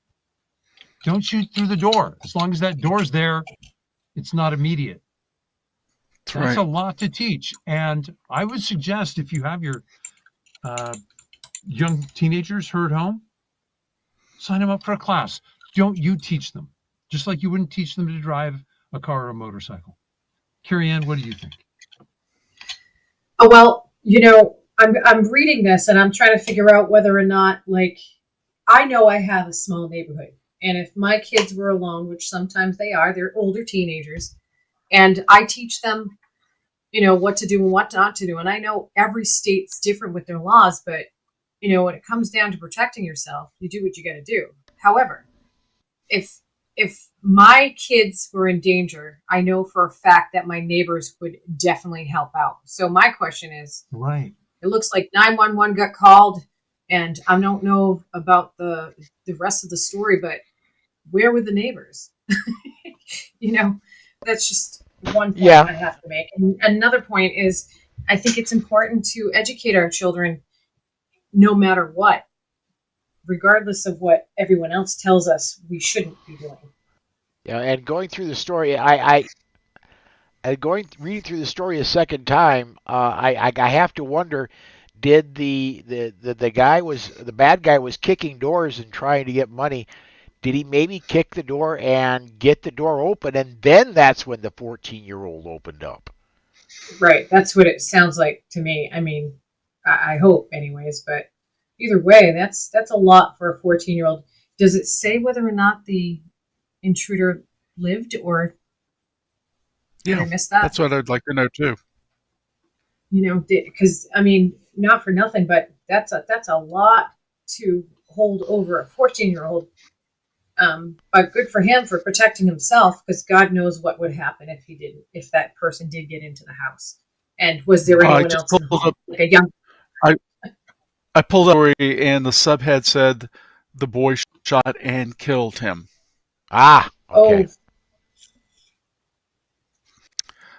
Don't shoot through the door. As long as that door's there, it's not immediate. That's a lot to teach. And I would suggest if you have your young teenagers who are at home, sign them up for a class. Don't you teach them, just like you wouldn't teach them to drive a car or a motorcycle. Kerrie Ann, what do you think? Oh, well, I'm reading this and I'm trying to figure out whether or not, I know I have a small neighborhood. And if my kids were alone, which sometimes they are, they're older teenagers, and I teach them, what to do and what not to do. And I know every state's different with their laws, but, when it comes down to protecting yourself, you do what you got to do. However, if my kids were in danger, I know for a fact that my neighbors would definitely help out. So my question is, right. It looks like 911 got called, and I don't know about the rest of the story, but where were the neighbors? That's just one point I have to make. And another point is, I think it's important to educate our children no matter what, regardless of what everyone else tells us we shouldn't be doing. Yeah, and going through the story, reading through the story a second time, I have to wonder, did the bad guy was kicking doors and trying to get money? Did he maybe kick the door and get the door open, and then that's when the 14-year-old opened up? Right, that's what it sounds like to me. I mean, I hope, anyways. But either way, that's a lot for a 14-year-old. Does it say whether or not the intruder lived, or did I miss that? That's what I'd like to know too. because I mean, not for nothing, but that's a lot to hold over a 14-year-old. But good for him for protecting himself, because God knows what would happen if that person did get into the house. And was there anyone else in the home, like a young? I pulled up a story, and the subhead said the boy shot and killed him. Ah, okay.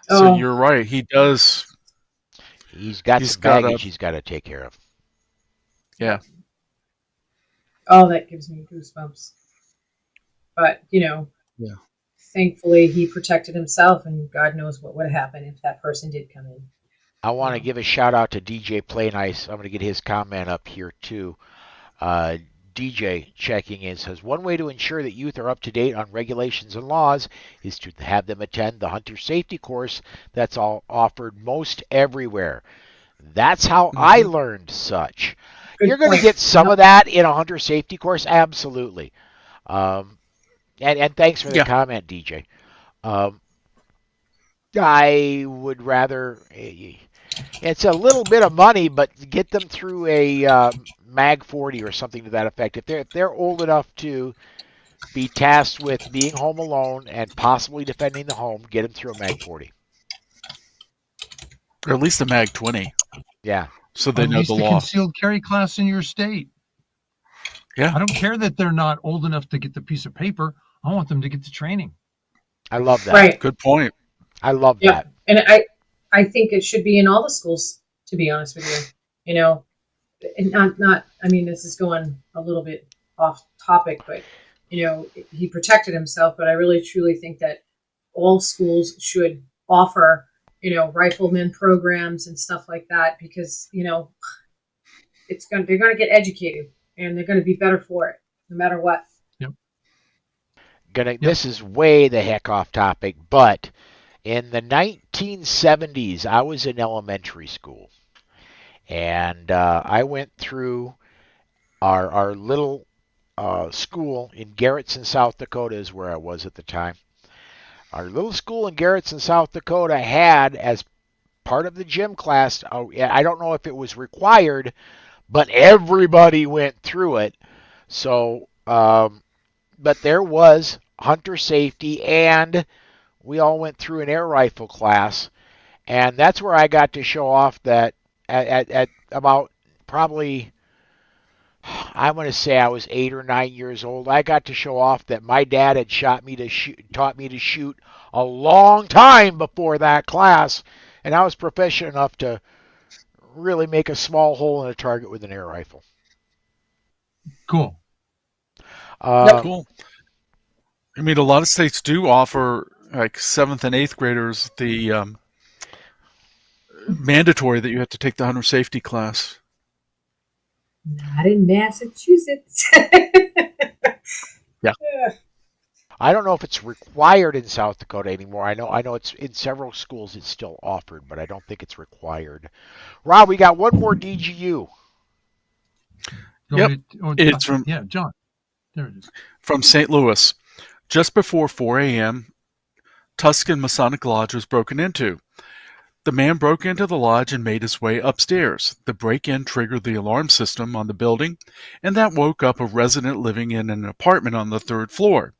So you're right. He does. He's got some baggage he's got to take care of. Yeah. Oh, that gives me goosebumps. But, yeah. Thankfully he protected himself, and God knows what would happen if that person did come in. I want to give a shout out to DJ Play Nice. I'm going to get his comment up here too. DJ checking in says, one way to ensure that youth are up to date on regulations and laws is to have them attend the hunter safety course that's all offered most everywhere. That's how I learned such. You're going to get some of that in a hunter safety course, absolutely. And thanks for the comment, DJ. I would rather, it's a little bit of money, but get them through a Mag 40 or something to that effect. If they're old enough to be tasked with being home alone and possibly defending the home, get them through a Mag 40. Or at least a Mag 20. Yeah. So they know the law. Concealed carry class in your state. Yeah. I don't care that they're not old enough to get the piece of paper. I want them to get the training. I love that. Right. Good point. I love that. And I think it should be in all the schools, to be honest with you. And not I mean, this is going a little bit off topic, but he protected himself, but I really truly think that all schools should offer rifleman programs and stuff like that, because they're going to get educated, and they're going to be better for it no matter what. This is way the heck off topic, but in the 1970s, I was in elementary school, and I went through our little school in Garrettson, South Dakota is where I was at the time. Our little school in Garrettson, South Dakota had, as part of the gym class, I don't know if it was required, but everybody went through it. So, but there was hunter safety, and we all went through an air rifle class, and that's where I got to show off that at about probably, I want to say I was 8 or 9 years old. I got to show off that my dad had taught me to shoot a long time before that class, and I was proficient enough to really make a small hole in a target with an air rifle. Cool. Cool. I mean, a lot of states do offer, like 7th and 8th graders, the mandatory that you have to take the hunter safety class. Not in Massachusetts. Yeah. I don't know if it's required in South Dakota anymore. I know it's in several schools it's still offered, but I don't think it's required. Rob, we got one more DGU. Yep. It's from John. There it is. From St. Louis. Just before 4 a.m., Tuscan Masonic Lodge was broken into. The man broke into the lodge and made his way upstairs. The break-in triggered the alarm system on the building, and that woke up a resident living in an apartment on the 3rd floor.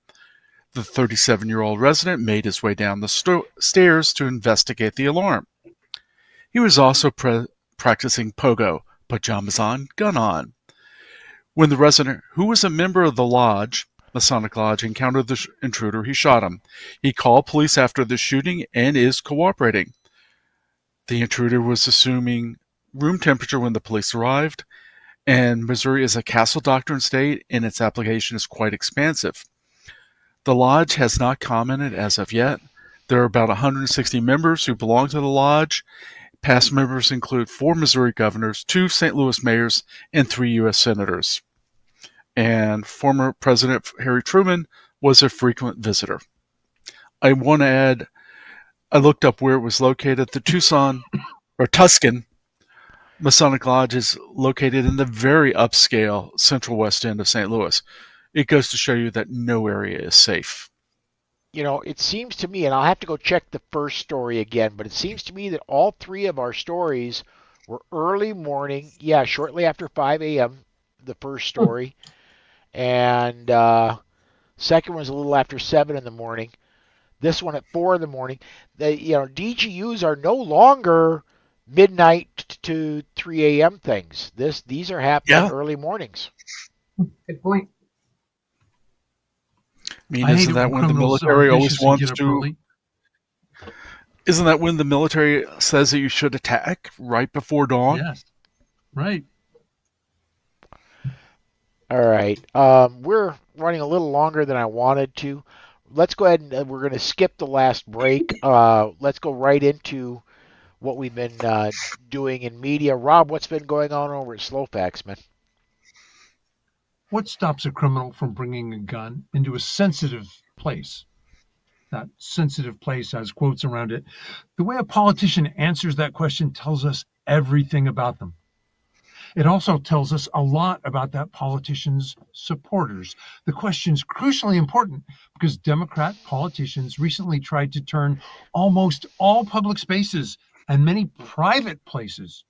The 37-year-old resident made his way down the stairs to investigate the alarm. He was also practicing pogo, pajamas on, gun on. When the resident, who was a member of the lodge, Masonic Lodge, encountered the intruder, he shot him. He called police after the shooting and is cooperating. The intruder was assuming room temperature when the police arrived, and Missouri is a castle doctrine state, and its application is quite expansive. The lodge has not commented as of yet. There are about 160 members who belong to the lodge. Past members include 4 Missouri governors, 2 St. Louis mayors, and 3 U.S. senators. And former President Harry Truman was a frequent visitor. I want to add, I looked up where it was located. The Tuscan Masonic Lodge is located in the very upscale central west end of St. Louis. It goes to show you that no area is safe. it seems to me, and I'll have to go check the first story again, but it seems to me that all three of our stories were early morning. Yeah, shortly after 5 a.m., the first story. And second was a little after 7 in the morning. This one at 4 in the morning. DGUs are no longer midnight to 3 a.m. things. These are happening early mornings. Good point. I mean, I hate isn't it that when when the criminals are military always vicious and wants get up to? early. Isn't that when the military says that you should attack right before dawn? Yes, right. All right. We're running a little longer than I wanted to. Let's go ahead and we're going to skip the last break. Let's go right into what we've been doing in media. Rob, what's been going on over at Slowfax, man? What stops a criminal from bringing a gun into a sensitive place? That sensitive place has quotes around it. The way a politician answers that question tells us everything about them. It also tells us a lot about that politician's supporters. The question's crucially important because Democrat politicians recently tried to turn almost all public spaces and many private places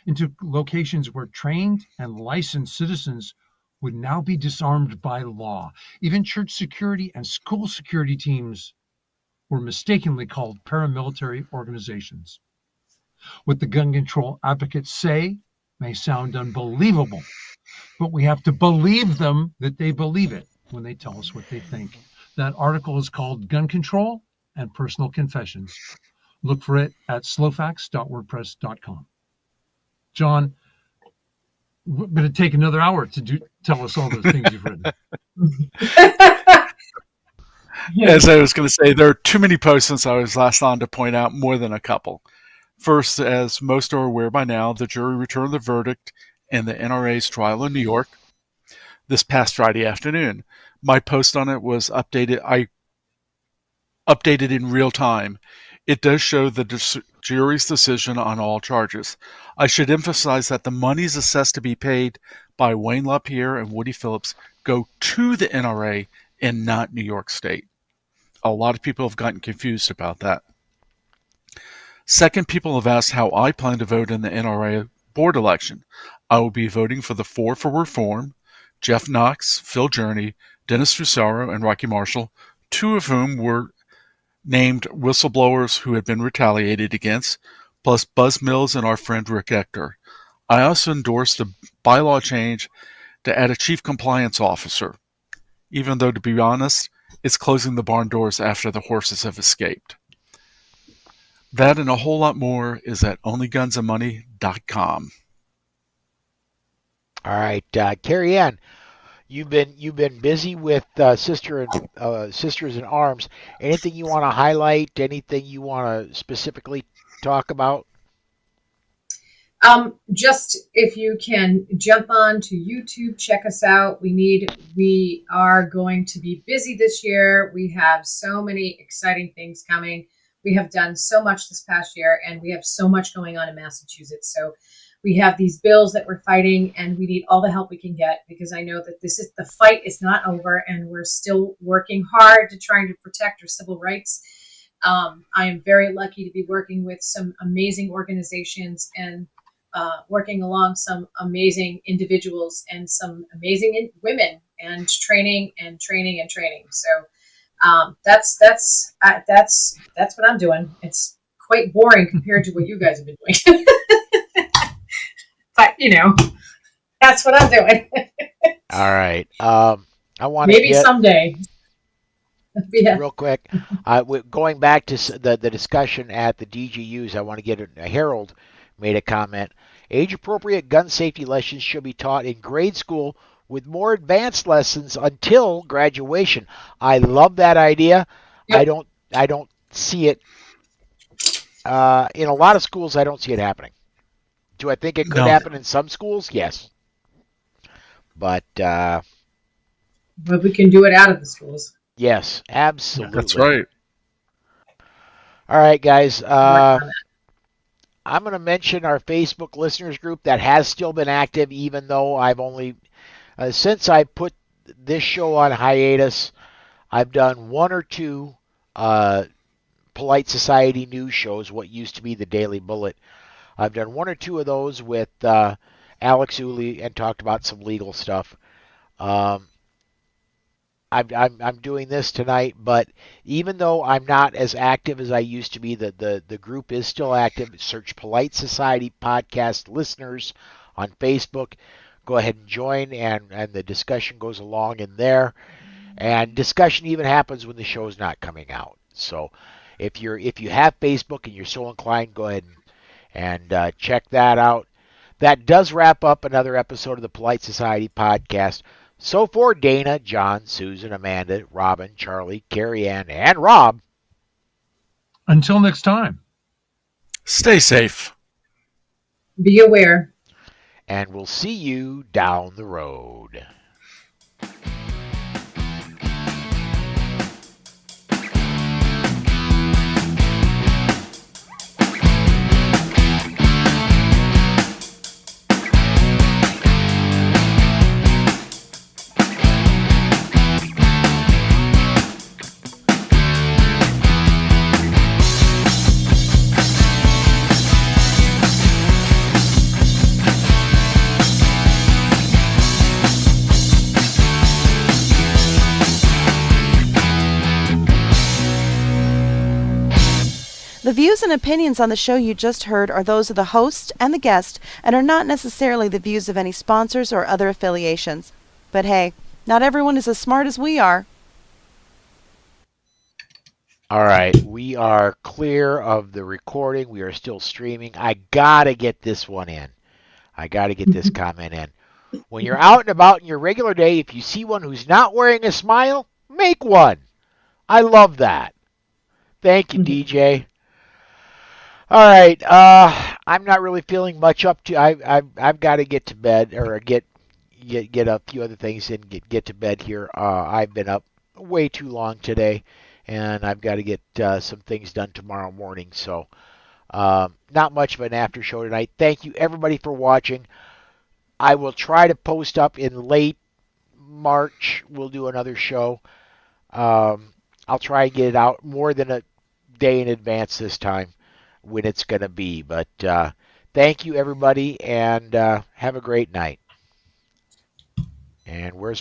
into locations where trained and licensed citizens would now be disarmed by law. Even church security and school security teams were mistakenly called paramilitary organizations. What the gun control advocates say may sound unbelievable, but we have to believe them that they believe it when they tell us what they think. That article is called Gun Control and Personal Confessions. Look for it at slowfax.wordpress.com. John, we're going to take another hour to tell us all the things you've written. As I was going to say, there are too many posts since I was last on to point out more than a couple. First, as most are aware by now, the jury returned the verdict in the NRA's trial in New York this past Friday afternoon. My post on it was updated. I updated in real time. It does show the jury's decision on all charges. I should emphasize that the monies assessed to be paid by Wayne LaPierre and Woody Phillips go to the NRA and not New York State. A lot of people have gotten confused about that. Second, people have asked how I plan to vote in the NRA board election. I will be voting for the Four for Reform, Jeff Knox, Phil Journey, Dennis Fusaro, and Rocky Marshall, two of whom were named whistleblowers who had been retaliated against, plus Buzz Mills and our friend Rick Ector. I also endorsed the bylaw change to add a chief compliance officer, even though, to be honest, it's closing the barn doors after the horses have escaped. That and a whole lot more is at onlygunsandmoney.com. All right, Kerrie Ann, you've been busy with Sisters in Arms. Anything you want to highlight? Anything you want to specifically talk about? Just if you can jump on to YouTube, check us out. We are going to be busy this year. We have so many exciting things coming. We have done so much this past year, and we have so much going on in Massachusetts. So we have these bills that we're fighting, and we need all the help we can get, because I know that the fight is not over, and we're still working hard to trying to protect our civil rights. I am very lucky to be working with some amazing organizations and working along some amazing individuals and some amazing women, and training. So that's what I'm doing. It's quite boring compared to what you guys have been doing. But that's what I'm doing. All right. I want to maybe someday. Yeah. Real quick, going back to the discussion at the DGUs, I want to get Harold made a comment. Age-appropriate gun safety lessons should be taught in grade school with more advanced lessons until graduation. I love that idea. Yep. I don't see it in a lot of schools. I don't see it happening. Do I think it could happen in some schools? Yes. But we can do it out of the schools. Yes, absolutely. That's right. All right, guys. I'm going to mention our Facebook listeners group that has still been active, even though I've only, since I put this show on hiatus, I've done one or two Polite Society news shows, what used to be the Daily Bullet. I've done one or two of those with Alex Uli and talked about some legal stuff. Um, I'm doing this tonight, but even though I'm not as active as I used to be, the group is still active. Search Polite Society Podcast Listeners on Facebook. Go ahead and join, and the discussion goes along in there. And discussion even happens when the show is not coming out. So if you have Facebook and you're so inclined, go ahead and check that out. That does wrap up another episode of the Polite Society Podcast. So for Dana, John, Susan, Amanda, Robin, Charlie, Kerrie Ann, and Rob. Until next time. Stay safe. Be aware. And we'll see you down the road. The views and opinions on the show you just heard are those of the host and the guest and are not necessarily the views of any sponsors or other affiliations. But hey, not everyone is as smart as we are. All right, we are clear of the recording. We are still streaming. I gotta get this one in. I gotta get this comment in. When you're out and about in your regular day, if you see one who's not wearing a smile, make one. I love that. Thank you, DJ. All right, I'm not really feeling much up to. I've got to get to bed or get a few other things and get to bed here. I've been up way too long today, and I've got to get some things done tomorrow morning. So, not much of an after show tonight. Thank you everybody for watching. I will try to post up in late March. We'll do another show. I'll try and get it out more than a day in advance this time when it's going to be. But thank you, everybody, and have a great night. And where's